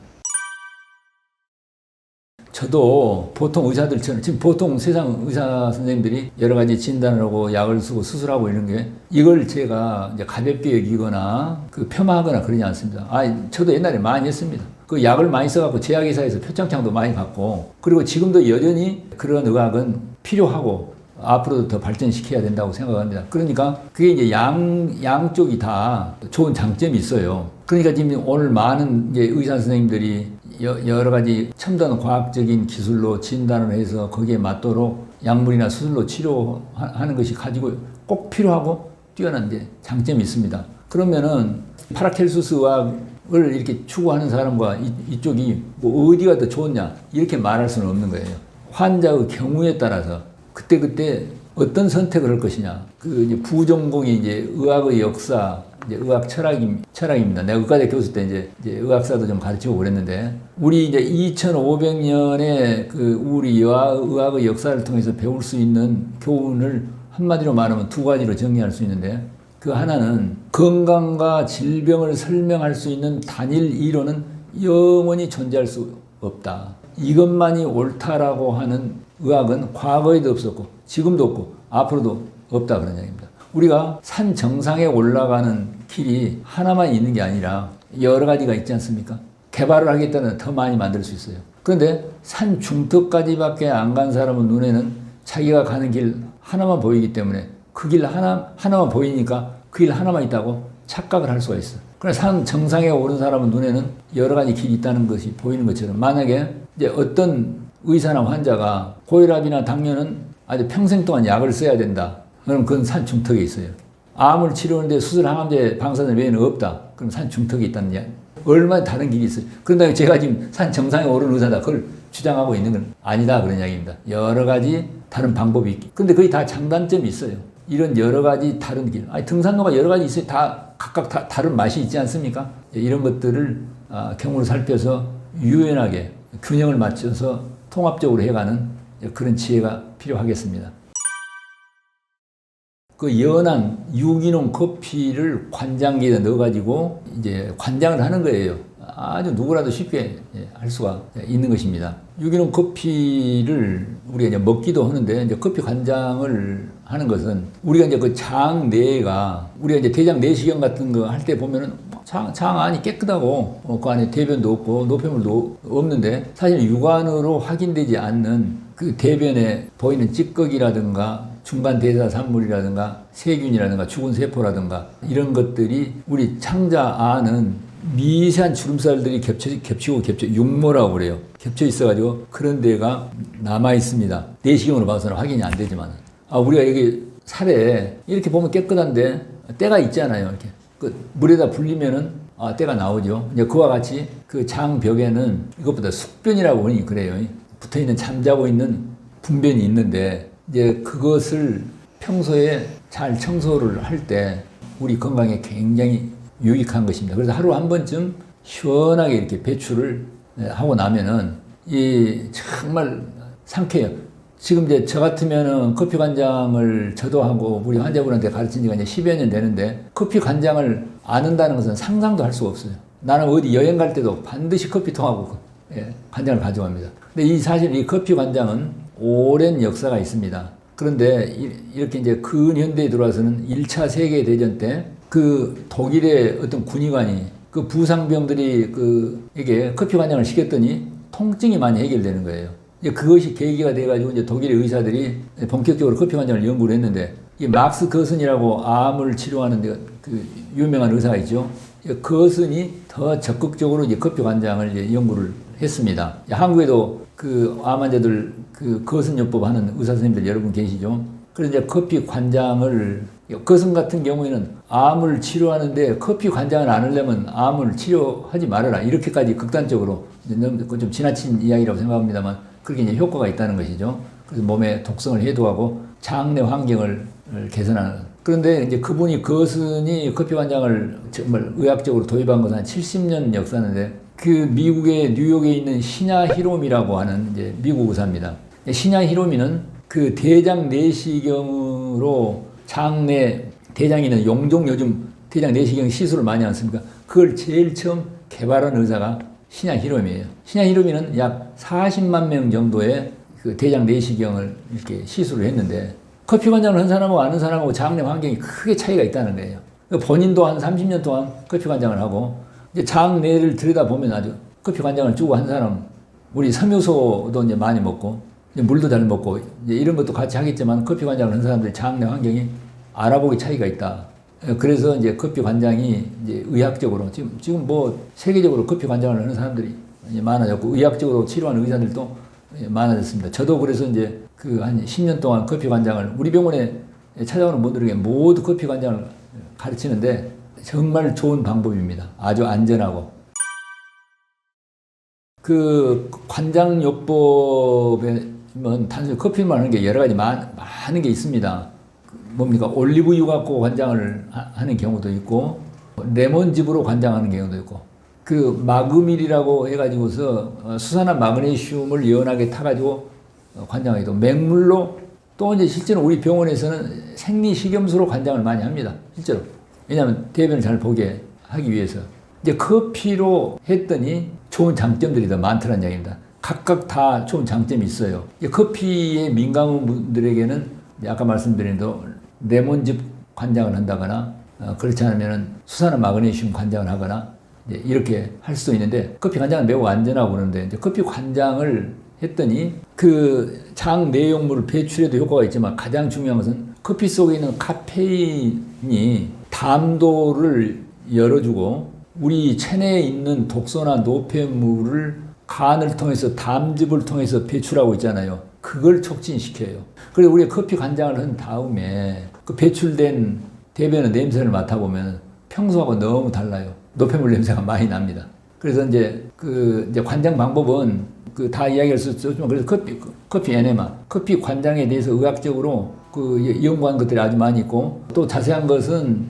Speaker 1: 저도 보통 의사들처럼, 지금 보통 세상 의사 선생님들이 여러 가지 진단을 하고 약을 쓰고 수술하고 이런 게, 이걸 제가 이제 가볍게 여기거나 폄하하거나 그러지 않습니다. 저도 옛날에 많이 했습니다. 그 약을 많이 써갖고 제약회사에서 표창장도 많이 받고, 그리고 지금도 여전히 그런 의학은 필요하고 앞으로도 더 발전시켜야 된다고 생각합니다. 그러니까 그게 이제 양쪽이 다 좋은 장점이 있어요. 그러니까 지금 오늘 많은 이제 의사 선생님들이 여러 가지 첨단 과학적인 기술로 진단을 해서 거기에 맞도록 약물이나 수술로 치료하는 것이 가지고 꼭 필요하고 뛰어난 이제 장점이 있습니다. 그러면은 파라켈수스 의학을 이렇게 추구하는 사람과 이쪽이 뭐 어디가 더 좋냐 이렇게 말할 수는 없는 거예요. 환자의 경우에 따라서 그때 어떤 선택을 할 것이냐. 이제 부전공이 이제 의학의 역사, 이제 의학 철학입니다. 내가 의과대 교수 때 이제 의학사도 좀 가르치고 그랬는데, 우리 이제 2500년의 우리 의학의 역사를 통해서 배울 수 있는 교훈을 한마디로 말하면 두 가지로 정리할 수 있는데, 그 하나는 건강과 질병을 설명할 수 있는 단일 이론은 영원히 존재할 수 없다. 이것만이 옳다라고 하는 의학은 과거에도 없었고 지금도 없고 앞으로도 없다 그런 이야기입니다. 우리가 산 정상에 올라가는 길이 하나만 있는 게 아니라 여러 가지가 있지 않습니까? 개발을 하겠다면 더 많이 만들 수 있어요. 그런데 산 중턱까지밖에 안 간 사람은 눈에는 자기가 가는 길 하나만 보이기 때문에 그 길 하나만 보이니까 그 길 하나만 있다고 착각을 할 수가 있어요. 그러나 산 정상에 오른 사람은 눈에는 여러 가지 길이 있다는 것이 보이는 것처럼, 만약에 이제 어떤 의사나 환자가 고혈압이나 당뇨는 아주 평생 동안 약을 써야 된다. 그럼 그건 산 중턱에 있어요. 암을 치료하는데 수술, 항암제, 방사선 외에는 없다. 그럼 산 중턱에 있다는 이야기. 얼마나 다른 길이 있어요. 그런다고 제가 지금 산 정상에 오른 의사다 그걸 주장하고 있는 건 아니다 그런 이야기입니다. 여러 가지 다른 방법이 있기. 근데 거의 다 장단점이 있어요. 이런 여러 가지 다른 길. 등산로가 여러 가지 있어요. 각각 다른 맛이 있지 않습니까? 이런 것들을 경우를 살펴서 유연하게 균형을 맞춰서 통합적으로 해가는 그런 지혜가 필요하겠습니다. 그 연한 유기농 커피를 관장기에 넣어가지고 이제 관장을 하는 거예요. 아주 누구라도 쉽게 할 수가 있는 것입니다. 유기농 커피를 우리가 이제 먹기도 하는데, 이제 커피 관장을 하는 것은 우리가 이제 그 장 내가, 우리가 이제 대장 내시경 같은 거 할 때 보면은 장 안이 깨끗하고 그 안에 대변도 없고 노폐물도 없는데, 사실 육안으로 확인되지 않는 그 대변에 보이는 찌꺼기라든가 중간 대사 산물이라든가 세균이라든가 죽은 세포라든가 이런 것들이 우리 창자 안은 미세한 주름살들이 겹치고 육모라고 그래요. 겹쳐 있어가지고 그런 데가 남아 있습니다. 내시경으로 봐서는 확인이 안 되지만, 우리가 여기 살에 이렇게 보면 깨끗한데 때가 있잖아요. 이렇게 물에다 불리면은 때가 나오죠. 이제 그와 같이 그 장벽에는 이것보다 숙변이라고 하니 그래요. 붙어 있는 잠자고 있는 분변이 있는데, 이제 그것을 평소에 잘 청소를 할 때 우리 건강에 굉장히 유익한 것입니다. 그래서 하루 한 번쯤 시원하게 이렇게 배출을 하고 나면은 정말 상쾌해요. 지금 이제 저 같으면은 커피 관장을 저도 하고 우리 환자분한테 가르친 지가 이제 10여 년 되는데, 커피 관장을 안 한다는 것은 상상도 할 수가 없어요. 나는 어디 여행 갈 때도 반드시 커피통하고 관장을 가져갑니다. 근데 사실 이 커피 관장은 오랜 역사가 있습니다. 그런데 이렇게 이제 근현대에 들어와서는 1차 세계대전 때 그 독일의 어떤 군의관이 그 부상병들이 이게 커피 관장을 시켰더니 통증이 많이 해결되는 거예요. 이제 그것이 계기가 돼가지고 이제 독일의 의사들이 본격적으로 커피 관장을 연구를 했는데, 이 막스 거슨이라고 암을 치료하는 그 유명한 의사가 있죠. 거슨이 더 적극적으로 이제 커피 관장을 이제 연구를 했습니다. 한국에도 그 암 환자들 그 거슨요법 하는 의사 선생님들 여러분 계시죠? 그래서 이제 커피 관장을 거슨 같은 경우에는 암을 치료하는데 커피 관장을 안 하려면 암을 치료하지 말아라 이렇게까지 극단적으로 좀 지나친 이야기라고 생각합니다만 그렇게 이제 효과가 있다는 것이죠. 그래서 몸의 독성을 해소하고 장내 환경을 개선하는. 그런데 이제 그분이 거슨이 커피 관장을 정말 의학적으로 도입한 것은 한 70년 역사인데 그 미국의 뉴욕에 있는 시냐 히로미라고 하는 이제 미국 의사입니다. 시냐 히로미는 그 대장 내시경으로 장내 대장에 있는 용종 요즘 대장 내시경 시술을 많이 않습니까? 그걸 제일 처음 개발한 의사가 시냐 히로미예요. 시냐 히로미는 약 40만 명 정도의 그 대장 내시경을 이렇게 시술을 했는데 커피 관장을 한 사람하고 아는 사람하고 장내 환경이 크게 차이가 있다는 거예요. 본인도 한 30년 동안 커피 관장을 하고 이제 장내를 들여다보면 아주 커피 관장을 주고 한 사람 우리 섬유소도 이제 많이 먹고 이제 물도 잘 먹고 이제 이런 것도 같이 하겠지만 커피 관장을 한 사람들의 장내 환경이 알아보기 차이가 있다. 그래서 이제 커피 관장이 이제 의학적으로 지금 뭐 세계적으로 커피 관장을 하는 사람들이 많아졌고 의학적으로 치료하는 의사들도 많아졌습니다. 저도 그래서 이제 그 한 10년 동안 커피 관장을 우리 병원에 찾아오는 분들에게 모두 커피 관장을 가르치는데 정말 좋은 방법입니다. 아주 안전하고. 그 관장요법에는 단순히 커피만 하는 게 여러 가지 많은 게 있습니다. 뭡니까? 올리브유 갖고 관장을 하는 경우도 있고 레몬즙으로 관장하는 경우도 있고 그 마그밀이라고 해가지고서 수산화 마그네슘을 연하게 타가지고 관장하기도 맹물로 또 이제 실제로 우리 병원에서는 생리식염수로 관장을 많이 합니다. 실제로. 왜냐하면 대변을 잘 보게 하기 위해서. 이제 커피로 했더니 좋은 장점들이 더 많더라는 이야기입니다. 각각 다 좋은 장점이 있어요. 커피에 민감한 분들에게는 아까 말씀드린 대로 레몬즙 관장을 한다거나 그렇지 않으면 수산화 마그네슘 관장을 하거나 이렇게 할 수도 있는데 커피 관장은 매우 안전하고 그러는데 이제 커피 관장을 했더니 그 장 내용물을 배출해도 효과가 있지만 가장 중요한 것은 커피 속에 있는 카페인이 담도를 열어주고 우리 체내에 있는 독소나 노폐물을 간을 통해서 담즙을 통해서 배출하고 있잖아요. 그걸 촉진시켜요. 그래서 우리가 커피 관장을 한 다음에 그 배출된 대변의 냄새를 맡아보면 평소하고 너무 달라요. 노폐물 냄새가 많이 납니다. 그래서 이제 이제 관장 방법은 다 이야기할 수 있지만 그래서 커피 에네마, 커피 관장에 대해서 의학적으로 연구한 것들이 아주 많이 있고 또 자세한 것은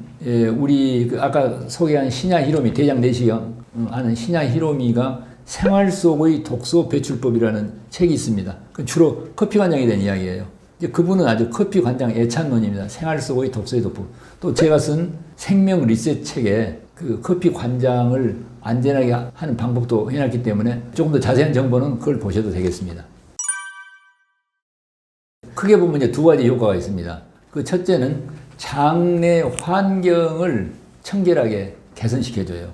Speaker 1: 우리 아까 소개한 시냐 히로미 대장 내시경 하는 시냐 히로미가 생활 속의 독소 배출법이라는 책이 있습니다. 주로 커피 관장에 대한 이야기예요. 그분은 아주 커피 관장 애찬론입니다. 생활 속의 독소의 도법. 또 제가 쓴 생명 리셋 책에 그 커피 관장을 안전하게 하는 방법도 해놨기 때문에 조금 더 자세한 정보는 그걸 보셔도 되겠습니다. 크게 보면 이제 두 가지 효과가 있습니다. 그 첫째는 장내 환경을 청결하게 개선시켜줘요.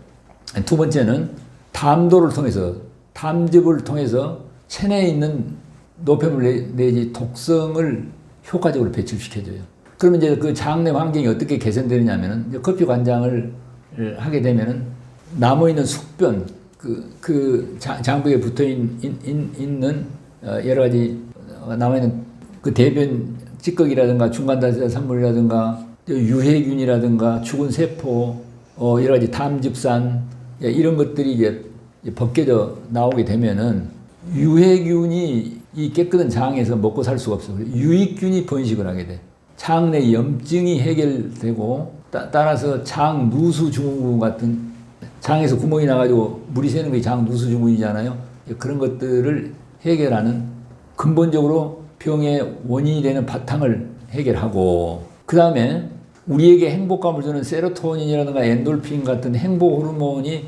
Speaker 1: 두 번째는 담도를 통해서, 담즙을 통해서 체내에 있는 노폐물 내지 독성을 효과적으로 배출시켜줘요. 그러면 이제 그 장내 환경이 어떻게 개선되느냐면은 이제 커피 관장을 하게 되면은 남아있는 숙변, 장벽에 붙어 있는 여러 가지 남아있는 그 대변 찌꺼기라든가 중간다세 산물이라든가 유해균이라든가 죽은 세포, 여러 가지 담즙산 이런 것들이 이제 벗겨져 나오게 되면은 유해균이 이 깨끗한 장에서 먹고 살 수가 없어요. 유익균이 번식을 하게 돼. 장내 염증이 해결되고 따라서 장 누수 증후군 같은 장에서 구멍이 나가지고 물이 새는 게 장 누수 증후군이잖아요. 그런 것들을 해결하는 근본적으로 병의 원인이 되는 바탕을 해결하고 그 다음에 우리에게 행복감을 주는 세로토닌이라든가 엔돌핀 같은 행복 호르몬이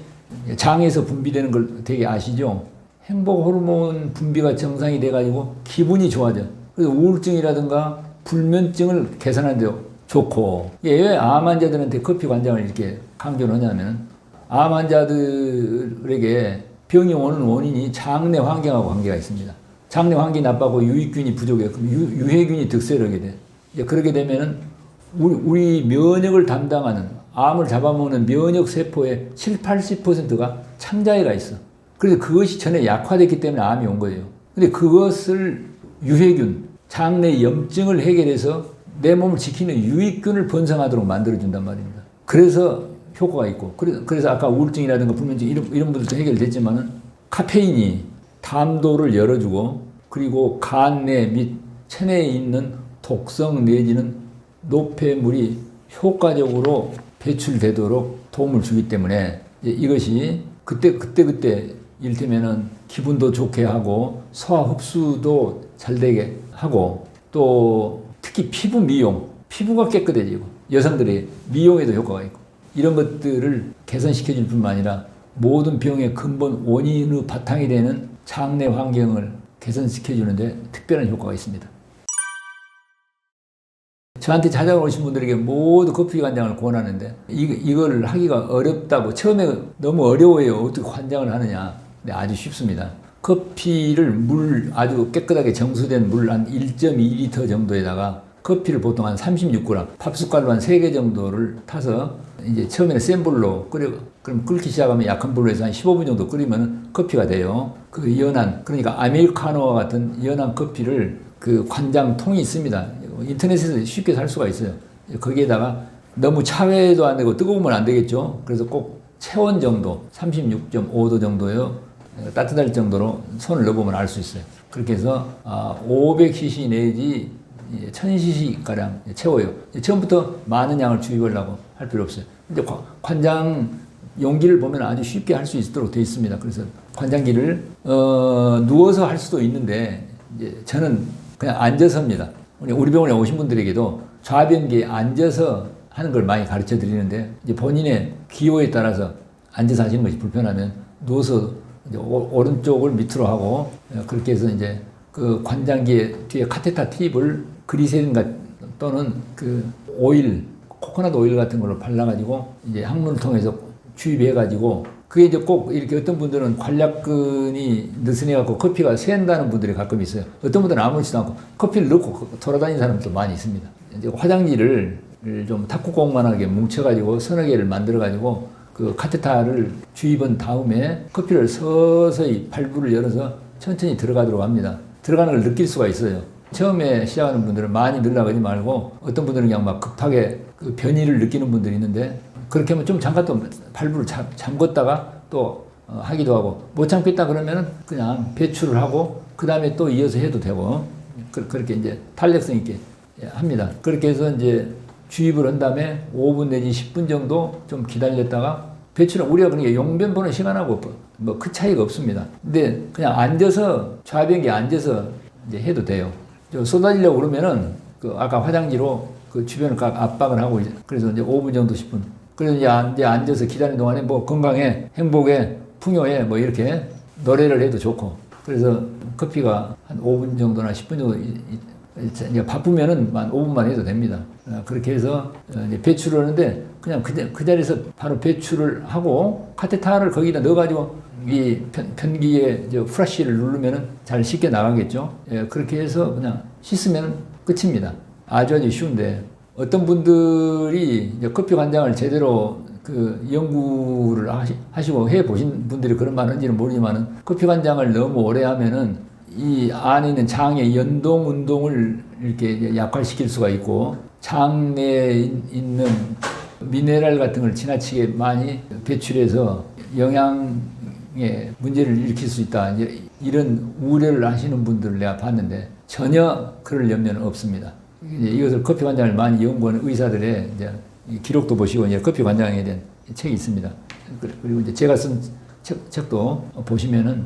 Speaker 1: 장에서 분비되는 걸 되게 아시죠? 행복 호르몬 분비가 정상이 돼가지고 기분이 좋아져. 그래서 우울증이라든가 불면증을 개선하는 데 좋고 왜 암 환자들한테 커피 관장을 이렇게 강조를 하냐면 암 환자들에게 병이 오는 원인이 장내 환경하고 관계가 있습니다. 장내 환경이 나빠고 유익균이 부족해. 그럼 유해균이 득세를 하게 돼. 그렇게 되면은 우리 면역을 담당하는 암을 잡아먹는 면역 세포의 7, 80%가 창자에가 있어. 그래서 그것이 전에 약화됐기 때문에 암이 온 거예요. 근데 그것을 유해균, 장내 염증을 해결해서 내 몸을 지키는 유익균을 번성하도록 만들어준단 말입니다. 그래서 효과가 있고, 그래서 아까 우울증이라든가 불면증 이런 분들도 해결됐지만은 카페인이 담도를 열어주고, 그리고 간내 및 체내에 있는 독성 내지는 노폐물이 효과적으로 배출되도록 도움을 주기 때문에 이것이 그때 이를테면은 기분도 좋게 하고 소화 흡수도 잘 되게 하고, 또 특히 피부 미용, 피부가 깨끗해지고 여성들의 미용에도 효과가 있고, 이런 것들을 개선시켜 줄 뿐만 아니라 모든 병의 근본 원인의 바탕이 되는 장내 환경을 개선시켜 주는데 특별한 효과가 있습니다. 저한테 찾아오신 분들에게 모두 커피 관장을 권하는데 이걸 하기가 어렵다고, 처음에 너무 어려워요. 어떻게 관장을 하느냐. 근데 아주 쉽습니다. 커피를 아주 깨끗하게 정수된 물 한 1.2리터 정도에다가 커피를 보통 한 36g, 팝숟갈로 한 3개 정도를 타서 이제 처음에는 센 불로 그럼 끓기 시작하면 약한 불로 해서 한 15분 정도 끓이면 커피가 돼요. 그 연한, 그러니까 아메리카노와 같은 연한 커피를 그 관장통이 있습니다. 인터넷에서 쉽게 살 수가 있어요. 거기에다가 너무 차회도 안 되고 뜨거우면 안 되겠죠. 그래서 꼭 체온 정도, 36.5도 정도요. 따뜻할 정도로 손을 넣어보면 알 수 있어요. 그렇게 해서 500cc 내지 1000cc가량 채워요. 처음부터 많은 양을 주입하려고 할 필요 없어요. 근데 관장 용기를 보면 아주 쉽게 할 수 있도록 되어 있습니다. 그래서 관장기를 누워서 할 수도 있는데 이제 저는 그냥 앉아서 합니다. 우리 병원에 오신 분들에게도 좌변기에 앉아서 하는 걸 많이 가르쳐 드리는데, 이제 본인의 기호에 따라서 앉아서 하시는 것이 불편하면 누워서 이제 오른쪽을 밑으로 하고, 그렇게 해서 이제 그 관장기에 뒤에 카테터 팁을 그리세린 또는 그 오일, 코코넛 오일 같은 걸로 발라가지고 이제 항문을 통해서 주입해가지고, 그게 이제 꼭 이렇게 어떤 분들은 관략근이 느슨해갖고 커피가 새한다는 분들이 가끔 있어요. 어떤 분들은 아무렇지도 않고 커피를 넣고 돌아다니는 사람도 많이 있습니다. 이제 화장지를 좀 탁구공만하게 뭉쳐가지고 서너 개를 만들어가지고 그 카테타를 주입한 다음에 커피를 서서히 발부를 열어서 천천히 들어가도록 합니다. 들어가는 걸 느낄 수가 있어요. 처음에 시작하는 분들은 많이 넣으려고 하지 말고, 어떤 분들은 그냥 막 급하게 그 변이를 느끼는 분들이 있는데, 그렇게 하면 좀 잠깐 또 발부를 잠궜다가 또 하기도 하고, 못 참겠다 그러면은 그냥 배출을 하고 그 다음에 또 이어서 해도 되고, 그렇게 이제 탄력성 있게 합니다. 그렇게 해서 이제 주입을 한 다음에 5분 내지 10분 정도 좀 기다렸다가 배출은, 우리가 그러니까 용변 보는 시간하고 뭐 그 차이가 없습니다. 근데 그냥 앉아서, 좌변기에 앉아서 이제 해도 돼요. 쏟아지려고 그러면은 그 아까 화장지로 그 주변을 각 압박을 하고, 그래서 이제 5분 정도 10분. 그래서 이제 앉아서 기다리는 동안에 뭐 건강에, 행복에, 풍요에 뭐 이렇게 노래를 해도 좋고, 그래서 커피가 한 5분 정도나 10분 정도 이제 바쁘면은 한 5분만 해도 됩니다. 그렇게 해서 이제 배출을 하는데, 그냥 그 자리에서 바로 배출을 하고 카테타를 거기다 넣어가지고 이 편기에 프라시를 누르면은 잘 씻겨 나가겠죠. 예, 그렇게 해서 그냥 씻으면 끝입니다. 아주 쉬운데, 어떤 분들이 이제 커피 관장을 제대로 그 연구를 하시고 해 보신 분들이 그런 말 하는지는 모르지만은, 커피 관장을 너무 오래 하면은 이 안에 있는 장의 연동 운동을 이렇게 약화시킬 수가 있고, 장 내에 있는 미네랄 같은 걸 지나치게 많이 배출해서 영양에 문제를 일으킬 수 있다, 이런 우려를 하시는 분들을 내가 봤는데 전혀 그럴 염려는 없습니다. 이것을 커피 관장을 많이 연구하는 의사들의 이제 기록도 보시고, 이제 커피 관장에 대한 책이 있습니다. 그리고 이제 제가 쓴 책도 보시면은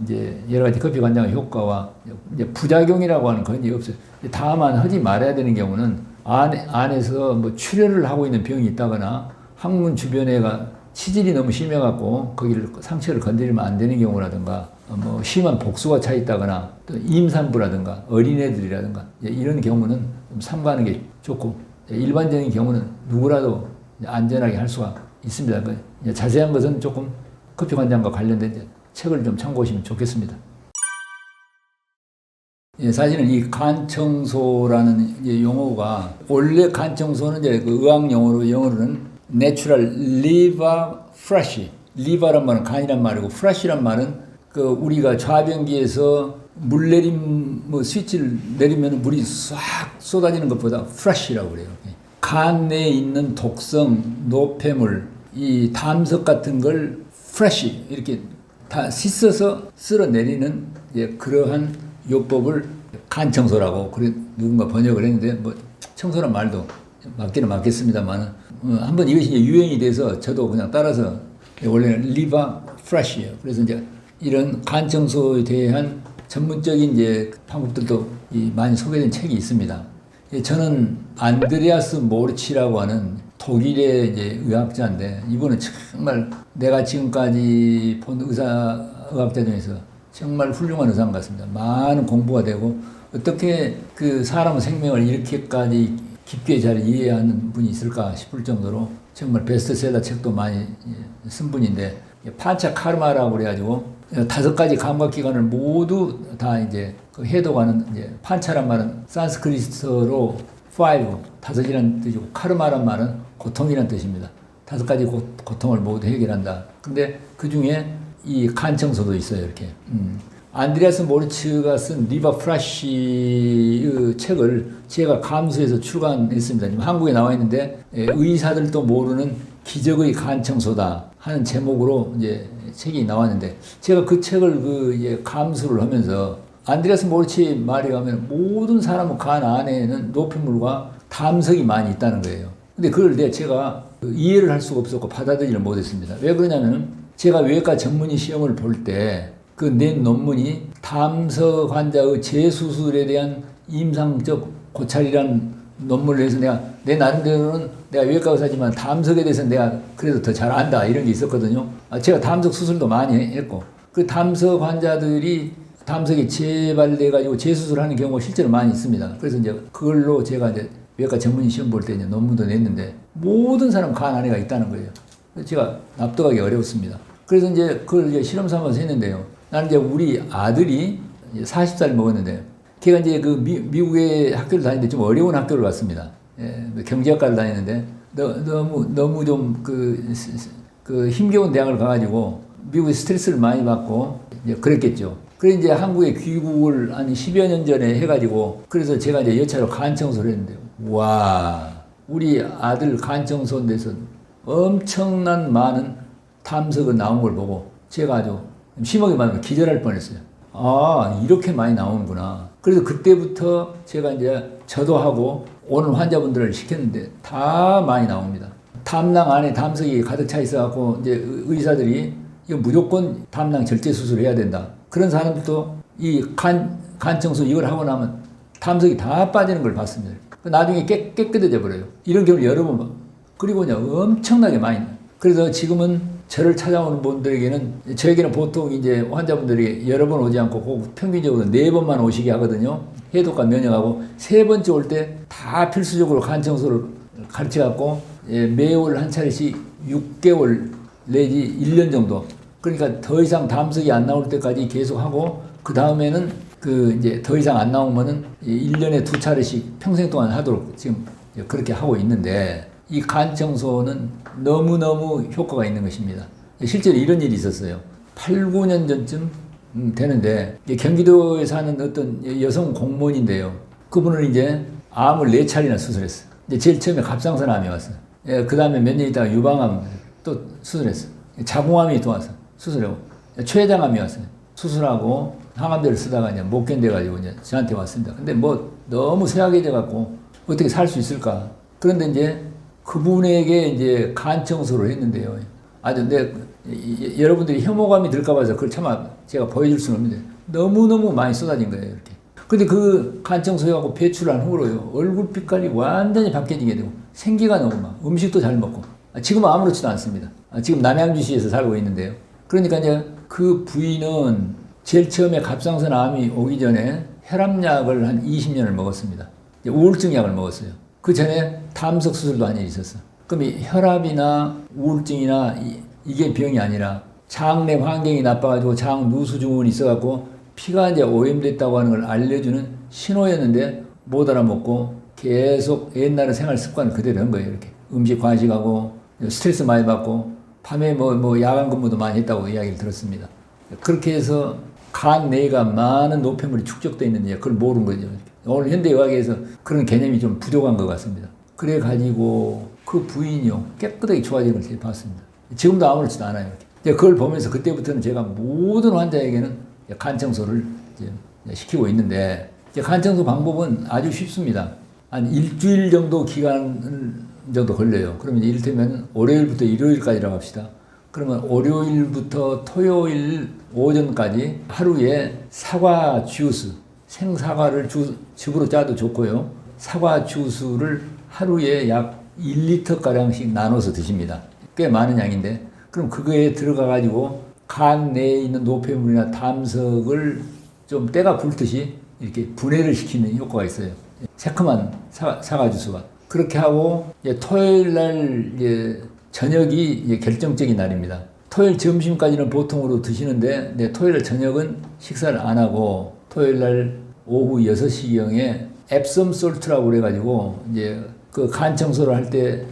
Speaker 1: 이제 여러 가지 커피 관장의 효과와 이제 부작용이라고 하는 건 없어요. 다만 하지 말아야 되는 경우는 안에서 뭐 출혈을 하고 있는 병이 있다거나, 항문 주변에가 치질이 너무 심해갖고 거기를 상처를 건드리면 안 되는 경우라든가, 뭐 심한 복수가 차 있다거나, 또 임산부라든가 어린애들이라든가 이런 경우는 좀 삼가하는 게 좋고, 일반적인 경우는 누구라도 안전하게 할 수가 있습니다. 자세한 것은 조금 커피 관장과 관련된 책을 좀 참고하시면 좋겠습니다. 예, 사실은 이 간청소라는 용어가, 원래 간청소는 이제 그 의학 용어로는 내추럴 리버 프레쉬. 리버란 말은 간이란 말이고 프레쉬란 말은 그 우리가 좌변기에서 물 내림 뭐 스위치를 내리면 물이 싹 쏟아지는 것보다 프레쉬라고 그래요. 간 내에 있는 독성, 노폐물, 이 담석 같은 걸 프레쉬 이렇게 다 씻어서 쓸어내리는 그러한 요법을 간 청소라고 그래 누군가 번역을 했는데 뭐 청소란 말도 맞기는 맞겠습니다만 한번 이것이 이제 유행이 돼서 저도 그냥 따라서 원래는 리버 프레쉬예요. 그래서 이제 이런 간 청소에 대한 전문적인 이제 방법들도 많이 소개된 책이 있습니다. 저는 안드레아스 모르치라고 하는 독일의 이제 의학자인데 이분은 정말 내가 지금까지 본 의학자 중에서 정말 훌륭한 의사 같습니다. 많은 공부가 되고 어떻게 그 사람 생명을 이렇게까지 깊게 잘 이해하는 분이 있을까 싶을 정도로 정말 베스트셀러 책도 많이 쓴 분인데 판차 카르마라고 그래가지고 5가지 감각기관을 모두 다 이제 그 해독하는 이제 판차란 말은 산스크리트어로 5이라는 뜻이고 카르마란 말은 고통이라는 뜻입니다. 5가지 고통을 모두 해결한다. 근데 그 중에 이 간 청소도 있어요, 이렇게. 안드레아스 모르츠가 쓴 리버 프레쉬의 책을 제가 감수해서 출간했습니다. 지금 한국에 나와 있는데 의사들도 모르는 기적의 간 청소다 하는 제목으로 이제 책이 나왔는데 제가 그 책을 이제 감수를 하면서 안드레아스 모르치 말에 가면 모든 사람의 간 안에는 노폐물과 담석이 많이 있다는 거예요. 근데 그걸 제가 이해를 할 수가 없었고 받아들이를 못했습니다. 왜 그러냐면 제가 외과 전문의 시험을 볼 때 그 낸 논문이 담석 환자의 재수술에 대한 임상적 고찰이라는 논문을 해서 내 나름대로는 내가 외과 의사지만 담석에 대해서 내가 그래도 더 잘 안다 이런 게 있었거든요. 제가 담석 수술도 많이 했고 그 담석 환자들이 담석이 재발돼가지고 재수술하는 경우가 실제로 많이 있습니다. 그래서 이제 그걸로 제가 이제 외과 전문의 시험 볼 때 이제 논문도 냈는데 모든 사람 간 안에가 있다는 거예요. 그래서 제가 납득하기 어려웠습니다. 그래서 이제 그걸 이제 실험 삼아서 했는데요. 나는 이제 우리 아들이 40살 먹었는데 걔가 이제 그 미국의 학교를 다니는데 좀 어려운 학교를 갔습니다. 경제학과를 다니는데 너무 좀 그 힘겨운 대학을 가가지고 미국에 스트레스를 많이 받고 이제 그랬겠죠. 그래 이제 한국에 귀국을 한 10여 년 전에 해가지고 그래서 제가 이제 여차로 간 청소를 했는데 와 우리 아들 간 청소인데서 엄청난 많은 담석이 나온 걸 보고 제가 아주 심하게 말하면 기절할 뻔했어요. 아 이렇게 많이 나오는구나. 그래서 그때부터 제가 이제 저도 하고 오는 환자분들을 시켰는데 다 많이 나옵니다. 담낭 안에 담석이 가득 차 있어갖고 이제 의사들이 이거 무조건 담낭 절제 수술을 해야 된다. 그런 사람들도 이 간 청소 이걸 하고 나면 담석이 다 빠지는 걸 봤습니다. 나중에 깨끗해져 버려요. 이런 경우를 여러 번 봐. 그리고 그냥 엄청나게 많이 나요. 그래서 지금은 저를 찾아오는 분들에게는 저에게는 보통 이제 환자분들이 여러 번 오지 않고 평균적으로 4번만 오시게 하거든요. 해독과 면역하고 3번째 올 때 다 필수적으로 간 청소를 가르쳐 갖고 매월 한 차례씩 6개월 내지 1년 정도. 그러니까 더 이상 담석이 안 나올 때까지 계속 하고 그 다음에는 이제 더 이상 안 나오면은 1년에 2차례씩 평생 동안 하도록 지금 그렇게 하고 있는데 이 간 청소는 너무너무 효과가 있는 것입니다. 실제로 이런 일이 있었어요. 8, 9년 전쯤 되는데 경기도에 사는 어떤 여성 공무원인데요. 그분은 이제 암을 4차례나 수술했어요. 이제 제일 처음에 갑상선암이 왔어요. 그 다음에 몇 년 있다가 유방암 또 수술했어요. 자궁암이 또 왔어요. 수술하고 췌장암이 왔어요. 수술하고 항암제를 쓰다가 이제 못 견뎌가지고 이제 저한테 왔습니다. 근데 뭐 너무 쇠약해져 갖고 어떻게 살 수 있을까? 그런데 이제 그분에게 이제 간 청소를 했는데요. 아주 여러분들이 혐오감이 들까봐 해서 그걸 참 제가 보여줄 수는 없는데 너무너무 많이 쏟아진 거예요, 이렇게. 근데 그 간 청소하고 배출한 후로요, 얼굴 빛깔이 완전히 바뀌어지게 되고 생기가 너무 막 음식도 잘 먹고 지금은 아무렇지도 않습니다. 지금 남양주시에서 살고 있는데요. 그러니까 이제 그 부인은 제일 처음에 갑상선 암이 오기 전에 혈압약을 한 20년을 먹었습니다. 우울증 약을 먹었어요. 그 전에 담석 수술도 한 일이 있었어. 그럼 이 혈압이나 우울증이나 이게 병이 아니라 장내 환경이 나빠가지고 장 누수 증후군이 있어갖고 피가 이제 오염됐다고 하는 걸 알려주는 신호였는데 못 알아먹고 계속 옛날의 생활 습관을 그대로 한 거예요. 이렇게 음식 과식하고 스트레스 많이 받고 밤에 뭐 야간 근무도 많이 했다고 이야기를 들었습니다. 그렇게 해서 간 내가 많은 노폐물이 축적되어 있는데 그걸 모르는 거죠. 오늘 현대의학에서 그런 개념이 좀 부족한 것 같습니다. 그래 가지고 그 부인이요 깨끗하게 좋아지는 걸 제가 봤습니다. 지금도 아무렇지도 않아요. 그걸 보면서 그때부터는 제가 모든 환자에게는 간 청소를 시키고 있는데 간 청소 방법은 아주 쉽습니다. 한 일주일 정도 기간 정도 걸려요. 그러면 이를테면 월요일부터 일요일까지라고 합시다. 그러면 월요일부터 토요일 오전까지 하루에 사과 주스, 생사과를 즙으로 짜도 좋고요. 사과 주스를 하루에 약 1리터가량씩 나눠서 드십니다. 꽤 많은 양인데 그럼 그거에 들어가 가지고 간 내에 있는 노폐물이나 담석을 좀 때가 불듯이 이렇게 분해를 시키는 효과가 있어요. 새콤한 사과 주스가. 그렇게 하고 토요일 날 저녁이 결정적인 날입니다. 토요일 점심까지는 보통으로 드시는데 토요일 저녁은 식사를 안 하고 토요일 날 오후 6시경에 앱섬 솔트라고 그래가지고 그 간 청소를 할 때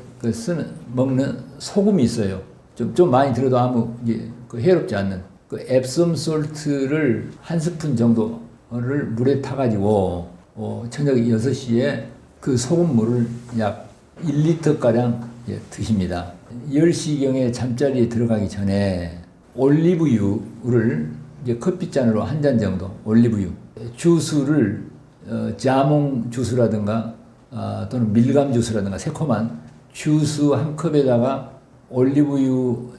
Speaker 1: 먹는 소금이 있어요. 좀 많이 들어도 아무 해롭지 않는 그 앱섬 솔트를 한 스푼 정도를 물에 타가지고 저녁 6시에 그 소금물을 약 1리터가량 드십니다. 10시경에 잠자리에 들어가기 전에 올리브유를 커피잔으로 한 잔 정도 올리브유 주스를 자몽 주스라든가 또는 밀감 주스라든가 새콤한 주스 한 컵에다가 올리브유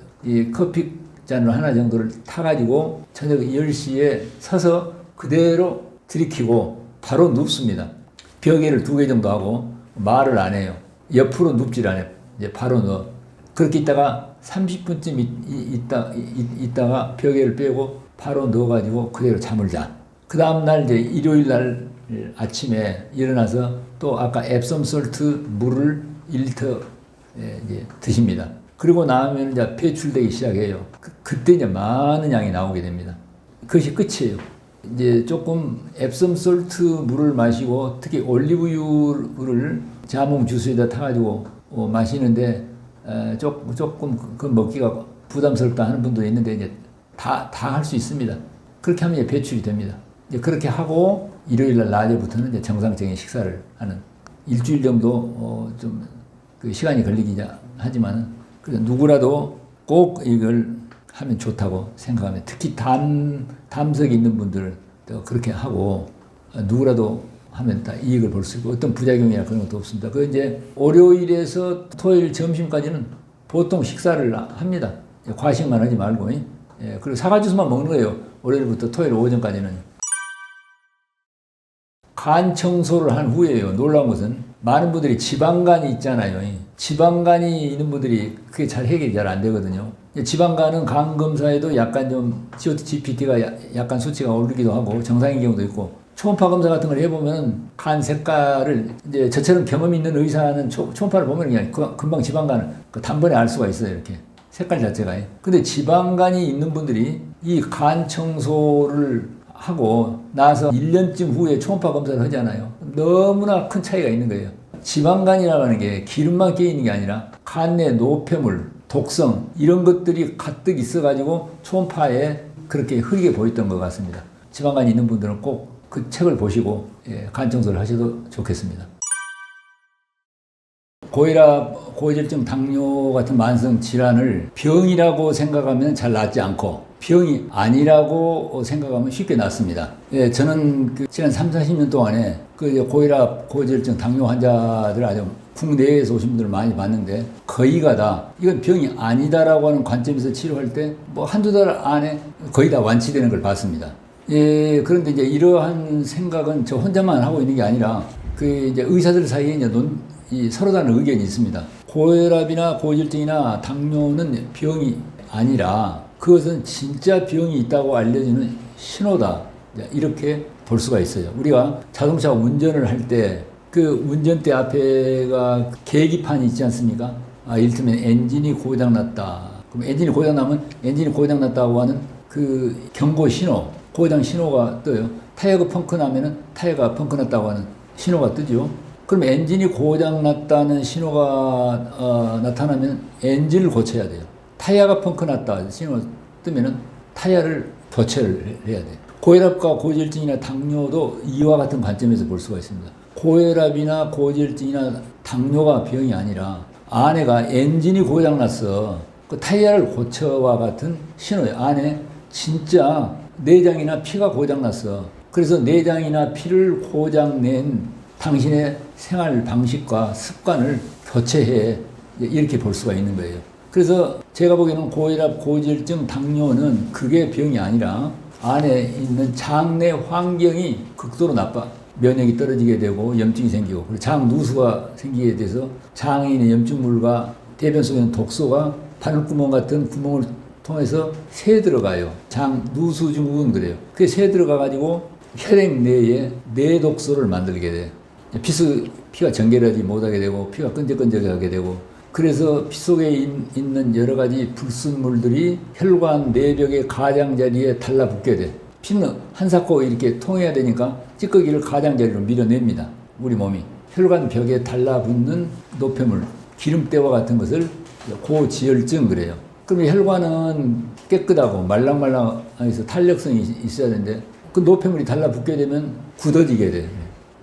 Speaker 1: 커피잔으로 하나 정도를 타가지고 저녁 10시에 서서 그대로 들이키고 바로 눕습니다. 벽에를 2개 정도 하고 말을 안 해요. 옆으로 눕질 않아요. 바로 넣어. 그렇게 있다가 30분쯤 있다가 벽에를 빼고 바로 넣어가지고 그대로 잠을 자. 그 다음날 일요일 날 아침에 일어나서 또 아까 앱섬 솔트 물을 1리터 드십니다. 그리고 나면 배출되기 시작해요. 그때 많은 양이 나오게 됩니다. 그것이 끝이에요. 조금 앱섬 솔트 물을 마시고 특히 올리브유를 자몽 주스에다 타가지고 마시는데 조금 그 먹기가 부담스럽다 하는 분도 있는데 다 할 수 있습니다. 그렇게 하면 배출이 됩니다. 그렇게 하고 일요일 날 낮에부터는 정상적인 식사를 하는 일주일 정도 좀 그 시간이 걸리긴 하지만 그래서 누구라도 꼭 이걸 하면 좋다고 생각하면 특히 담석이 있는 분들은 그렇게 하고 누구라도 하면 다 이익을 볼 수 있고 어떤 부작용이나 그런 것도 없습니다. 그 월요일에서 토요일 점심까지는 보통 식사를 합니다. 과식만 하지 말고. 그리고 사과 주스만 먹는 거예요. 월요일부터 토요일 오전까지는. 간 청소를 한 후에요. 놀라운 것은 많은 분들이 지방간이 있잖아요. 지방간이 있는 분들이 그게 잘 해결이 잘 안 되거든요. 지방간은 간 검사에도 약간 좀 GOT-GPT가 약간 수치가 오르기도 하고 정상인 경우도 있고 초음파 검사 같은 걸 해보면 간 색깔을 저처럼 경험 있는 의사는 초음파를 보면 그냥 금방 지방간을 단번에 알 수가 있어요. 이렇게 색깔 자체가. 근데 지방간이 있는 분들이 이 간 청소를 하고 나서 1년쯤 후에 초음파 검사를 하잖아요. 너무나 큰 차이가 있는 거예요. 지방간이라고 하는 게 기름만 끼어 있는 게 아니라 간 내 노폐물, 독성 이런 것들이 가득 있어가지고 초음파에 그렇게 흐리게 보였던 것 같습니다. 지방간이 있는 분들은 꼭 그 책을 보시고 간 청소를 하셔도 좋겠습니다. 고혈압, 고지혈증, 당뇨 같은 만성 질환을 병이라고 생각하면 잘 낫지 않고 병이 아니라고 생각하면 쉽게 낫습니다. 저는 지난 30-40년 동안에 고혈압, 고지혈증, 당뇨 환자들 아주 국내에서 오신 분들을 많이 봤는데 거의가 다 이건 병이 아니다라고 하는 관점에서 치료할 때 한두 달 안에 거의 다 완치되는 걸 봤습니다. 그런데 이러한 생각은 저 혼자만 하고 있는 게 아니라 의사들 사이에 서로 다른 의견이 있습니다. 고혈압이나 고지혈증이나 당뇨는 병이 아니라 그것은 진짜 병이 있다고 알려주는 신호다. 이렇게 볼 수가 있어요. 우리가 자동차 운전을 할 때 그 운전대 앞에가 계기판이 있지 않습니까? 이를테면 엔진이 고장났다. 그럼 엔진이 고장나면 엔진이 고장났다고 하는 그 경고 신호, 고장 신호가 떠요. 타이어가 펑크 나면은 타이어가 펑크 났다고 하는 신호가 뜨죠. 그럼 엔진이 고장났다는 신호가 나타나면 엔진을 고쳐야 돼요. 타이어가 펑크 났다 신호가 뜨면은 타이어를 교체를 해야 돼요. 고혈압과 고지혈증이나 당뇨도 이와 같은 관점에서 볼 수가 있습니다. 고혈압이나 고지혈증이나 당뇨가 병이 아니라 아내가 엔진이 고장났어. 그 타이어를 고쳐와 같은 신호예요. 안에 진짜 내장이나 피가 고장났어. 그래서 내장이나 피를 고장낸 당신의 생활 방식과 습관을 교체해. 이렇게 볼 수가 있는 거예요. 그래서 제가 보기에는 고혈압, 고지혈증, 당뇨는 그게 병이 아니라 안에 있는 장내 환경이 극도로 나빠. 면역이 떨어지게 되고 염증이 생기고 그리고 장 누수가 생기게 돼서 장에 있는 염증물과 대변 속에 있는 독소가 바늘구멍 같은 구멍을 통해서 새 들어가요. 장 누수 증후군 그래요. 그게 새 들어가 가지고 혈액 내에 내독소를 만들게 돼요. 피가 정결하지 못하게 되고 피가 끈적끈적하게 되고 그래서 피 속에 있는 여러 가지 불순물들이 혈관 내벽의 가장자리에 달라붙게 돼. 피는 한사코 이렇게 통해야 되니까 찌꺼기를 가장자리로 밀어냅니다. 우리 몸이. 혈관 벽에 달라붙는 노폐물, 기름때와 같은 것을 고지혈증 그래요. 그럼 혈관은 깨끗하고 말랑말랑해서 탄력성이 있어야 되는데 그 노폐물이 달라붙게 되면 굳어지게 돼요.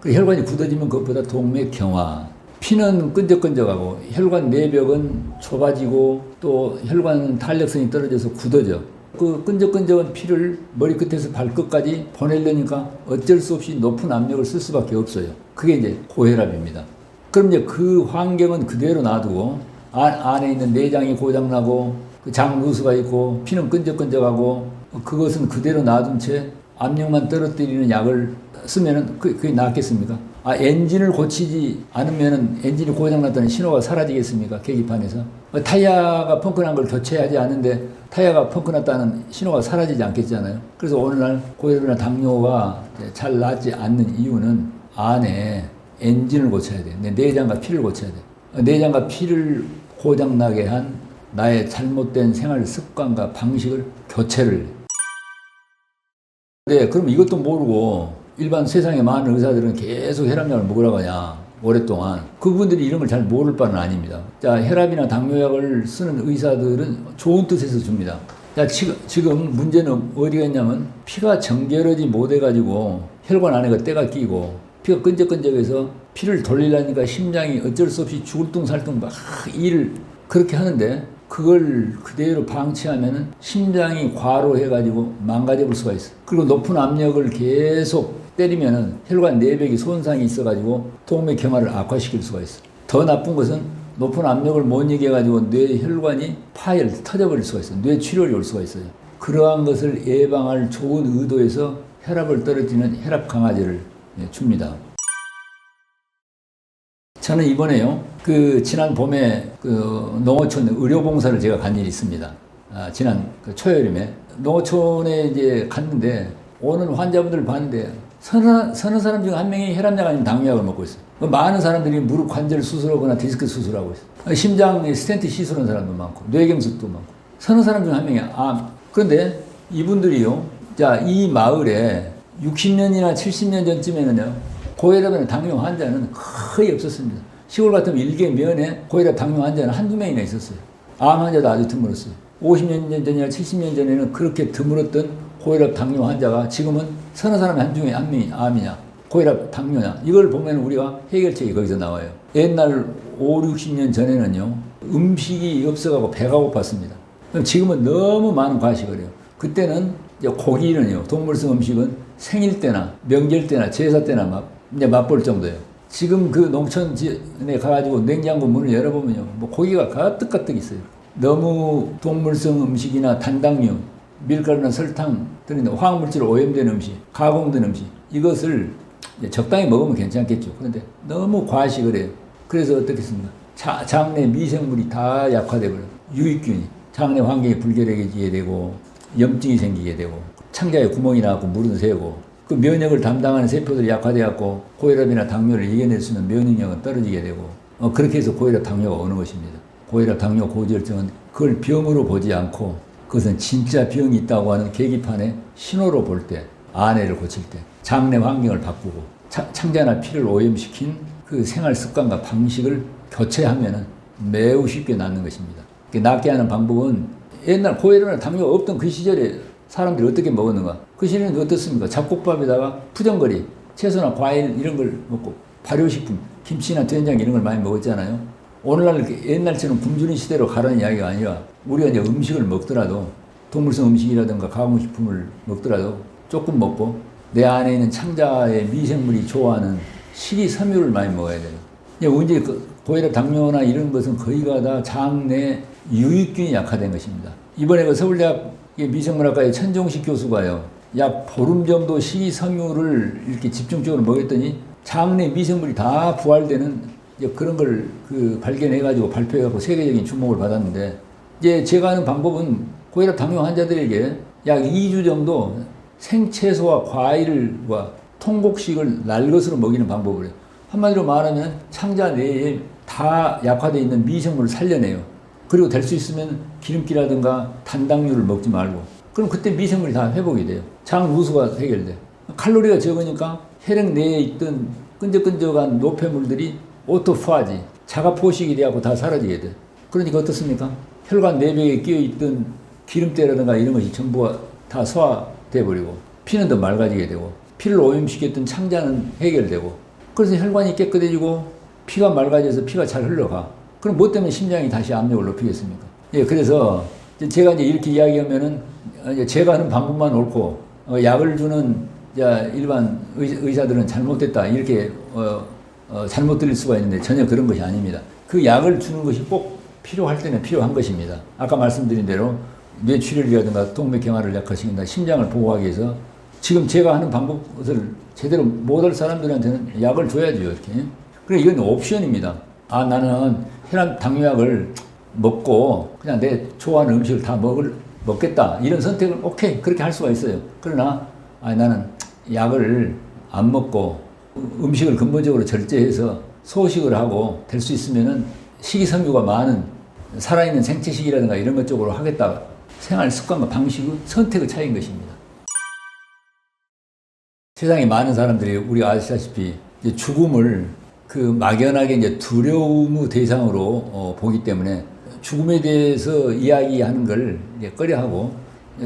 Speaker 1: 그 혈관이 굳어지면 그것보다 동맥 경화. 피는 끈적끈적하고 혈관 내벽은 좁아지고 또 혈관 탄력성이 떨어져서 굳어져. 그 끈적끈적한 피를 머리끝에서 발끝까지 보내려니까 어쩔 수 없이 높은 압력을 쓸 수밖에 없어요. 그게 이제 고혈압입니다. 그럼 이제 그 환경은 그대로 놔두고 안에 있는 내장이 고장나고 그 장 누수가 있고 피는 끈적끈적하고 그것은 그대로 놔둔 채 압력만 떨어뜨리는 약을 쓰면은 그게 낫겠습니까? 엔진을 고치지 않으면은 엔진이 고장났다는 신호가 사라지겠습니까? 계기판에서. 타이어가 펑크난 걸 교체하지 않는데 타이어가 펑크났다는 신호가 사라지지 않겠잖아요. 그래서 오늘날 고혈압이나 당뇨가 잘 낫지 않는 이유는 안에 엔진을 고쳐야 돼요. 내장과 피를 고쳐야 돼요. 내장과 피를 고장나게 한 나의 잘못된 생활 습관과 방식을 교체를. 네, 그럼 이것도 모르고 일반 세상의 많은 의사들은 계속 혈압약을 먹으라고 하냐 오랫동안. 그분들이 이런 걸 잘 모를 바는 아닙니다. 자, 혈압이나 당뇨약을 쓰는 의사들은 좋은 뜻에서 줍니다. 자, 지금 문제는 어디가 있냐면 피가 정결하지 못해가지고 혈관 안에가 때가 끼고 피가 끈적끈적해서 피를 돌리려니까 심장이 어쩔 수 없이 죽을둥살둥 막 일을 그렇게 하는데 그걸 그대로 방치하면은 심장이 과로해가지고 망가져 볼 수가 있어. 그리고 높은 압력을 계속 때리면은 혈관 내벽이 손상이 있어가지고 동맥 경화를 악화시킬 수가 있어. 더 나쁜 것은 높은 압력을 못 이겨가지고 뇌 혈관이 터져버릴 수가 있어. 뇌 출혈이 올 수가 있어요. 그러한 것을 예방할 좋은 의도에서 혈압을 떨어뜨리는 혈압 강화제를 줍니다. 저는 이번에요, 지난 봄에 농어촌 의료봉사를 제가 간 일이 있습니다. 지난 초여름에. 농어촌에 이제 갔는데, 오는 환자분들을 봤는데, 서너 사람 중 한 명이 혈압약 아니면 당뇨약을 먹고 있어요. 많은 사람들이 무릎 관절 수술하거나 디스크 수술하고 있어요. 심장 스텐트 시술한 사람도 많고, 뇌경색도 많고, 서너 사람 중 한 명이 그런데 이분들이요, 자, 이 마을에 60년이나 70년 전쯤에는요, 고혈압이나 당뇨 환자는 거의 없었습니다. 시골 같으면 일개 면에 고혈압 당뇨 환자는 한두 명이나 있었어요. 암 환자도 아주 드물었어요. 50년 전이나 70년 전에는 그렇게 드물었던 고혈압 당뇨 환자가 지금은 서너 사람 한 중에 한 명이 암이냐, 고혈압 당뇨냐. 이걸 보면 우리가 해결책이 거기서 나와요. 옛날 5, 60년 전에는요, 음식이 없어가고 배가 고팠습니다. 그럼 지금은 너무 많은 과식을 해요. 그때는 이제 고기는요, 동물성 음식은 생일 때나 명절 때나 제사 때나 막 이제 맛볼 정도예요. 지금 그 농촌에 가가지고 냉장고 문을 열어보면요, 뭐 고기가 가득가득 있어요. 너무 동물성 음식이나 단당류, 밀가루나 설탕 들은 화학물질로 오염된 음식, 가공된 음식, 이것을 적당히 먹으면 괜찮겠죠. 그런데 너무 과식을 해요. 그래서 어떻겠습니까? 장내 미생물이 다 약화되고요. 유익균이 장내 환경이 불결해지게 되고 염증이 생기게 되고 창자에 구멍이 나고 물은 새고 그 면역을 담당하는 세포들이 약화되었고 고혈압이나 당뇨를 이겨낼 수 있는 면역력은 떨어지게 되고 그렇게 해서 고혈압 당뇨가 오는 것입니다. 고혈압 당뇨 고지혈증은 그걸 병으로 보지 않고 그것은 진짜 병이 있다고 하는 계기판에 신호로 볼 때, 아내를 고칠 때 장내 환경을 바꾸고 창자나 피를 오염시킨 그 생활 습관과 방식을 교체하면 매우 쉽게 낫는 것입니다. 낫게 하는 방법은 옛날 고혈압이나 당뇨가 없던 그 시절에 사람들이 어떻게 먹었는가? 그 시절에는 어떻습니까? 잡곡밥에다가 푸정거리, 채소나 과일 이런 걸 먹고 발효식품, 김치나 된장 이런 걸 많이 먹었잖아요. 오늘날 옛날처럼 굶주린 시대로 가라는 이야기가 아니라 우리가 이제 음식을 먹더라도 동물성 음식이라든가 가공식품을 먹더라도 조금 먹고 내 안에 있는 창자의 미생물이 좋아하는 식이섬유를 많이 먹어야 돼요. 언제 고혈압, 당뇨나 이런 것은 거의가 다 장내 유익균이 약화된 것입니다. 이번에 그 서울대학 미생물학과의 천종식 교수가요, 약 보름 정도 식이섬유를 이렇게 집중적으로 먹였더니 장내 미생물이 다 부활되는 그런 걸 발견해가지고 발표해갖고 세계적인 주목을 받았는데, 이제 제가 하는 방법은 고혈압, 당뇨 환자들에게 약 2주 정도 생채소와 과일과 통곡식을 날것으로 먹이는 방법을 해요. 한마디로 말하면 창자 내에 다 약화되어 있는 미생물을 살려내요. 그리고 될 수 있으면 기름기라든가 단당류를 먹지 말고, 그럼 그때 미생물이 다 회복이 돼요. 장 누수가 해결돼요. 칼로리가 적으니까 혈액 내에 있던 끈적끈적한 노폐물들이 오토파지, 자가 포식이 되고 다 사라지게 돼요. 그러니까 어떻습니까? 혈관 내벽에 끼어있던 기름때라든가 이런 것이 전부 다 소화돼 버리고, 피는 더 맑아지게 되고, 피를 오염시켰던 창자는 해결되고, 그래서 혈관이 깨끗해지고 피가 맑아져서 피가 잘 흘러가. 그럼 뭐 때문에 심장이 다시 압력을 높이겠습니까? 예, 그래서 제가 이제 이렇게 이야기하면은 제가 하는 방법만 옳고 약을 주는 일반 의사들은 잘못됐다 이렇게 잘못 들릴 수가 있는데 전혀 그런 것이 아닙니다. 그 약을 주는 것이 꼭 필요할 때는 필요한 것입니다. 아까 말씀드린 대로 뇌출혈이라든가 동맥경화를 약화시킨다, 심장을 보호하기 위해서 지금 제가 하는 방법을 제대로 못할 사람들한테는 약을 줘야죠, 이렇게. 그래, 이건 옵션입니다. 아, 나는 혈압 당뇨약을 먹고 그냥 내 좋아하는 음식을 다 먹겠다. 이런 선택을 오케이, 그렇게 할 수가 있어요. 그러나, 나는 약을 안 먹고 음식을 근본적으로 절제해서 소식을 하고 될 수 있으면은 식이섬유가 많은 살아있는 생채식이라든가 이런 것 쪽으로 하겠다. 생활 습관과 방식의 선택의 차이인 것입니다. 세상에 많은 사람들이 우리가 아시다시피 이제 죽음을 막연하게 이제 두려움의 대상으로 보기 때문에 죽음에 대해서 이야기하는 걸 이제 꺼려하고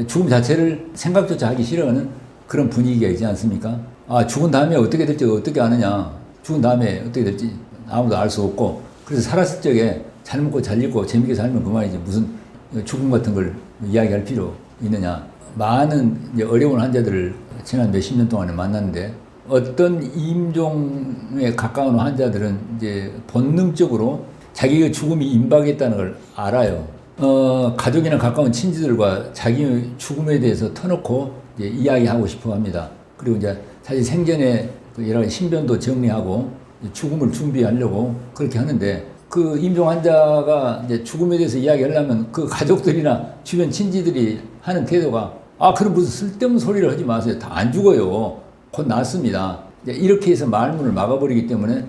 Speaker 1: 죽음 자체를 생각조차 하기 싫어하는 그런 분위기가 있지 않습니까? 아, 죽은 다음에 어떻게 될지 어떻게 아느냐? 죽은 다음에 어떻게 될지 아무도 알 수 없고, 그래서 살았을 적에 잘 먹고 잘 입고 재밌게 살면 그만이지 무슨 죽음 같은 걸 이야기할 필요 있느냐? 많은 이제 어려운 환자들을 지난 몇십 년 동안에 만났는데, 어떤 임종에 가까운 환자들은 이제 본능적으로 자기의 죽음이 임박했다는 걸 알아요. 가족이나 가까운 친지들과 자기의 죽음에 대해서 터놓고 이제 이야기하고 싶어 합니다. 그리고 이제 사실 생전에 여러 가지 신변도 정리하고 죽음을 준비하려고 그렇게 하는데, 그 임종 환자가 이제 죽음에 대해서 이야기하려면 그 가족들이나 주변 친지들이 하는 태도가, 그럼 무슨 쓸데없는 소리를 하지 마세요. 다 안 죽어요. 곧 낫습니다. 이렇게 해서 말문을 막아버리기 때문에,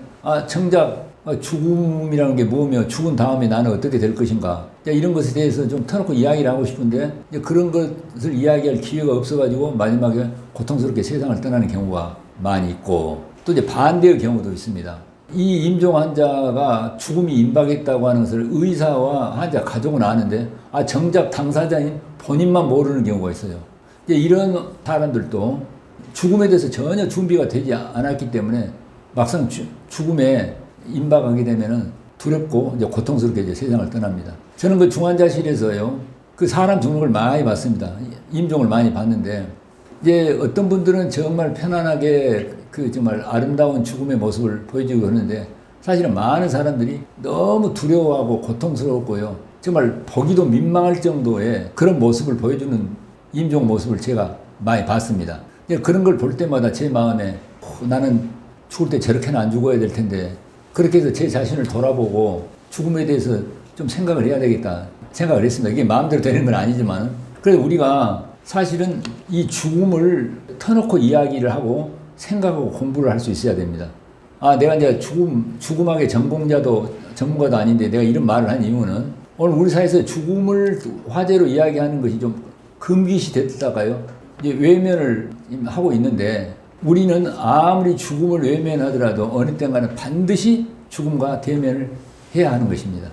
Speaker 1: 정작 죽음이라는 게 뭐며 죽은 다음에 나는 어떻게 될 것인가. 이런 것에 대해서 좀 터놓고 이야기를 하고 싶은데, 그런 것을 이야기할 기회가 없어가지고 마지막에 고통스럽게 세상을 떠나는 경우가 많이 있고, 또 이제 반대의 경우도 있습니다. 이 임종 환자가 죽음이 임박했다고 하는 것을 의사와 환자 가족은 아는데, 정작 당사자인 본인만 모르는 경우가 있어요. 이런 사람들도 죽음에 대해서 전혀 준비가 되지 않았기 때문에 막상 죽음에 임박하게 되면은 두렵고 이제 고통스럽게 이제 세상을 떠납니다. 저는 그 중환자실에서요, 그 사람 죽는 걸 많이 봤습니다. 임종을 많이 봤는데, 이제 어떤 분들은 정말 편안하게 정말 아름다운 죽음의 모습을 보여주고 하는데, 사실은 많은 사람들이 너무 두려워하고 고통스럽고요, 정말 보기도 민망할 정도의 그런 모습을 보여주는 임종 모습을 제가 많이 봤습니다. 그런 걸 볼 때마다 제 마음에 나는 죽을 때 저렇게는 안 죽어야 될 텐데, 그렇게 해서 제 자신을 돌아보고 죽음에 대해서 좀 생각을 해야 되겠다 생각을 했습니다. 이게 마음대로 되는 건 아니지만, 그래서 우리가 사실은 이 죽음을 터놓고 이야기를 하고 생각하고 공부를 할 수 있어야 됩니다. 내가 이제 죽음학의 전문가도 아닌데 내가 이런 말을 한 이유는, 오늘 우리 사회에서 죽음을 화제로 이야기하는 것이 좀 금기시 됐다가요, 이제 외면을 하고 있는데, 우리는 아무리 죽음을 외면하더라도 어느 때인가는 반드시 죽음과 대면을 해야 하는 것입니다.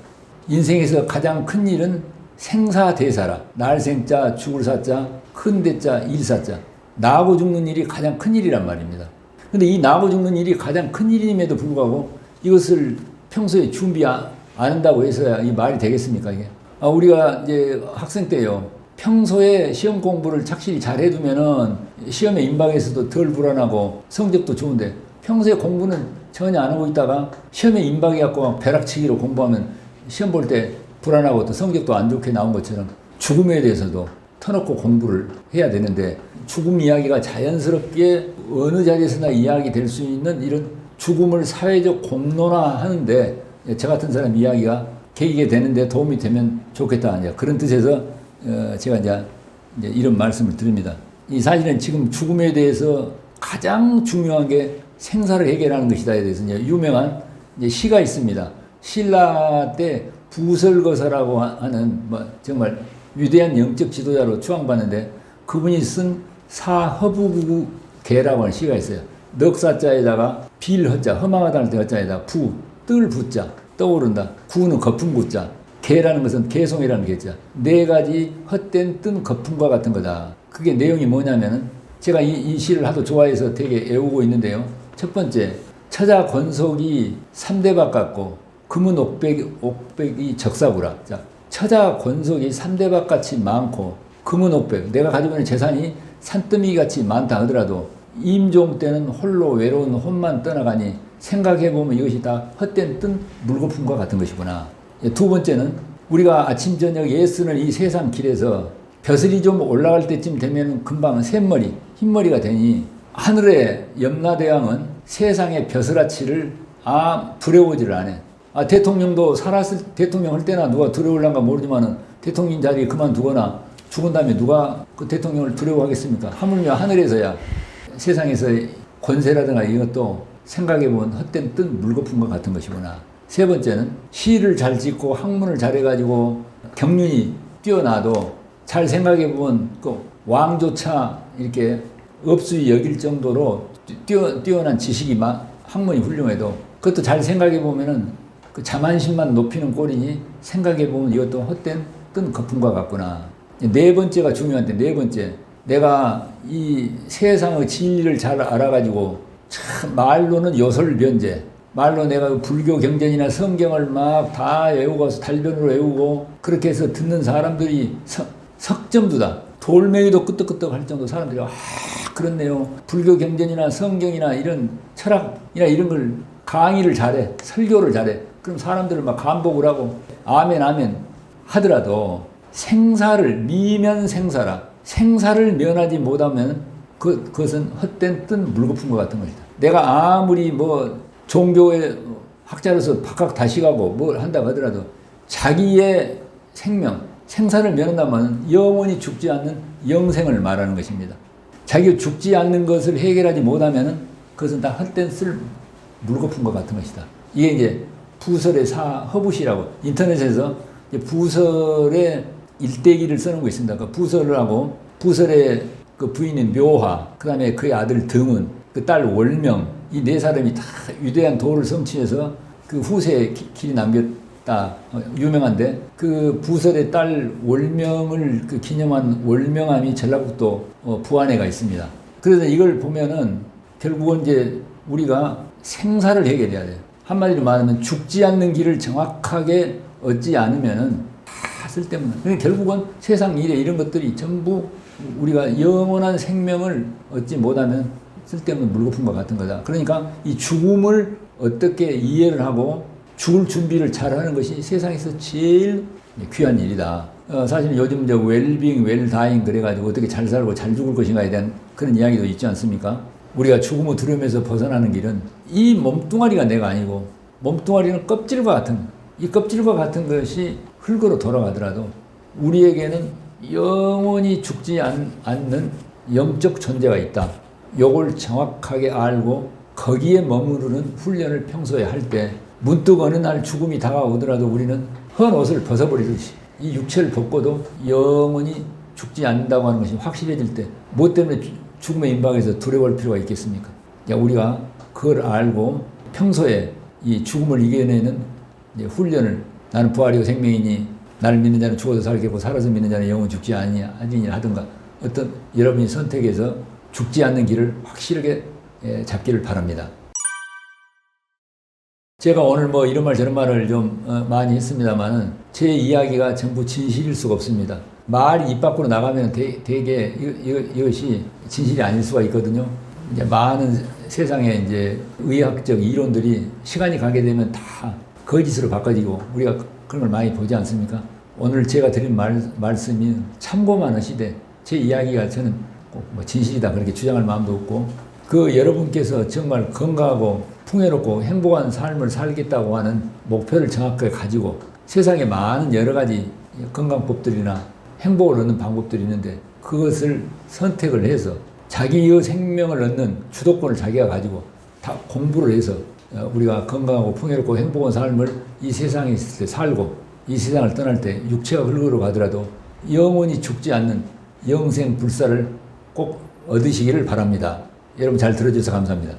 Speaker 1: 인생에서 가장 큰 일은 생사대사라. 날 생자, 죽을 사자, 큰 대자, 일사자. 나고 죽는 일이 가장 큰 일이란 말입니다. 근데 이 나고 죽는 일이 가장 큰 일임에도 불구하고 이것을 평소에 준비 안 한다고 해서야 이 말이 되겠습니까, 이게? 우리가 이제 학생 때요. 평소에 시험 공부를 착실히 잘 해두면은 시험에 임박해서도 덜 불안하고 성적도 좋은데 평소에 공부는 전혀 안 하고 있다가 시험에 임박해갖고 벼락치기로 공부하면 시험 볼 때 불안하고 또 성적도 안 좋게 나온 것처럼 죽음에 대해서도 터놓고 공부를 해야 되는데 죽음 이야기가 자연스럽게 어느 자리에서나 이야기 될 수 있는 이런 죽음을 사회적 공론화하는데 저 같은 사람 이야기가 계기가 되는데 도움이 되면 좋겠다. 이제 그런 뜻에서 제가 이제 이런 말씀을 드립니다. 이 사실은 지금 죽음에 대해서 가장 중요한 게 생사를 해결하는 것이다에 대해서 이제 유명한 이제 시가 있습니다. 신라 때 부설거사라고 하는 정말 위대한 영적 지도자로 추앙받는데 그분이 쓴 사허부개라고 하는 시가 있어요. 넉사자에다가 빌허자, 허망하다는 때 허자에다가 부, 뜰 부자, 떠오른다. 구는 거품 구자. 개라는 것은 개송이라는 개자. 네 가지 헛된 뜬 거품과 같은 거다. 그게 내용이 뭐냐면은 제가 이 시를 하도 좋아해서 되게 애우고 있는데요. 첫 번째, 처자 권속이 3대박 같고 금은 옥백이 적사구라. 자, 처자 권속이 3대박 같이 많고 금은 옥백, 내가 가지고 있는 재산이 산더미 같이 많다 하더라도 임종 때는 홀로 외로운 혼만 떠나가니 생각해보면 이것이 다 헛된 뜬 물거품과 같은 것이구나. 두 번째는 우리가 아침 저녁 애쓰는 이 세상 길에서 벼슬이 좀 올라갈 때쯤 되면 금방 샘머리, 흰머리가 되니 하늘의 염라대왕은 세상의 벼슬아치를 두려워지를 안 해. 대통령도 살았을 대통령 할 때나 누가 두려울란가 모르지만은 대통령 자리 그만두거나 죽은 다음에 누가 그 대통령을 두려워하겠습니까? 하물며 하늘에서야 세상에서의 권세라든가 이것도 생각해보면 헛된 뜬 물거품과 같은 것이구나. 세 번째는 시를 잘 짓고 학문을 잘해가지고 경륜이 뛰어나도 잘 생각해보면 그 왕조차 이렇게 업수히 여길 정도로 뛰어난 지식이 학문이 훌륭해도 그것도 잘 생각해보면은 그 자만심만 높이는 꼴이니 생각해보면 이것도 헛된 뜬 거품과 같구나. 네 번째가 중요한데 네 번째. 내가 이 세상의 진리를 잘 알아가지고 참 말로는 요설변제 말로 내가 불교 경전이나 성경을 막 다 외우고서 달변으로 외우고 그렇게 해서 듣는 사람들이 석점두다. 돌멩이도 끄떡끄떡 할 정도 사람들이 그렇네요. 불교 경전이나 성경이나 이런 철학이나 이런 걸 강의를 잘해. 설교를 잘해. 그럼 사람들을 막 감복을 하고 아멘 아멘 하더라도 생사를 미면 생사라. 생사를 면하지 못하면 그것은 헛된 뜬 물거품과 같은 것이다. 내가 아무리 종교의 학자로서 박학 다식하고 뭘 한다고 하더라도 자기의 생사를 면한다면 영원히 죽지 않는 영생을 말하는 것입니다. 자기가 죽지 않는 것을 해결하지 못하면 그것은 다 헛된 쓸 물거품과 같은 것이다. 이게 이제 부설의 사허부시라고 인터넷에서 부설의 일대기를 쓰는 거 있습니다. 그 부설을 하고 부설의 그 부인인 묘화, 그 다음에 그의 아들 등은, 그 딸 월명, 이 네 사람이 다 위대한 도를 성취해서 그 후세에 길이 남겼다. 유명한데 그 부설의 딸 월명을 그 기념한 월명암이 전라북도 부안에가 있습니다. 그래서 이걸 보면은 결국은 이제 우리가 생사를 해결해야 돼요. 한마디로 말하면 죽지 않는 길을 정확하게 얻지 않으면은 다 쓸데없는. 그러니까 결국은 세상 일에 이런 것들이 전부 우리가 영원한 생명을 얻지 못하면 쓸데없는 물거품과 같은 거다. 그러니까 이 죽음을 어떻게 이해를 하고 죽을 준비를 잘하는 것이 세상에서 제일 귀한 일이다. 사실 요즘 이제 웰빙, 웰다잉 그래가지고 어떻게 잘 살고 잘 죽을 것인가에 대한 그런 이야기도 있지 않습니까? 우리가 죽음의 두려움에서 벗어나는 길은 이 몸뚱아리가 내가 아니고 몸뚱아리는 껍질과 같은, 이 껍질과 같은 것이 흙으로 돌아가더라도 우리에게는 영원히 죽지 않는 영적 존재가 있다. 요걸 정확하게 알고 거기에 머무르는 훈련을 평소에 할 때 문득 어느 날 죽음이 다가오더라도 우리는 헌 옷을 벗어버리듯이 이 육체를 벗고도 영원히 죽지 않는다고 하는 것이 확실해질 때, 뭐 때문에 죽음의 임박에서 두려워할 필요가 있겠습니까? 우리가 그걸 알고 평소에 이 죽음을 이겨내는 훈련을, 나는 부활이고 생명이니 나를 믿는 자는 죽어도 살겠고 살아서 믿는 자는 영원 죽지 아니니 하든가, 어떤 여러분이 선택해서 죽지 않는 길을 확실하게 잡기를 바랍니다. 제가 오늘 이런 말 저런 말을 좀 많이 했습니다만은 제 이야기가 전부 진실일 수가 없습니다. 말이 입 밖으로 나가면 되게 이것이 진실이 아닐 수가 있거든요. 이제 많은 세상의 이제 의학적 이론들이 시간이 가게 되면 다 거짓으로 바꿔지고 우리가 그런 걸 많이 보지 않습니까? 오늘 제가 드린 말씀이 참고만 하시되 제 이야기가 저는 꼭 진실이다 그렇게 주장할 마음도 없고, 그 여러분께서 정말 건강하고 풍요롭고 행복한 삶을 살겠다고 하는 목표를 정확하게 가지고 세상에 많은 여러 가지 건강법들이나 행복을 얻는 방법들이 있는데 그것을 선택을 해서 자기의 생명을 얻는 주도권을 자기가 가지고 다 공부를 해서 우리가 건강하고 풍요롭고 행복한 삶을 이 세상에 있을 때 살고 이 세상을 떠날 때 육체가 흘러로 가더라도 영원히 죽지 않는 영생 불사를 꼭 얻으시기를 바랍니다. 여러분 잘 들어주셔서 감사합니다.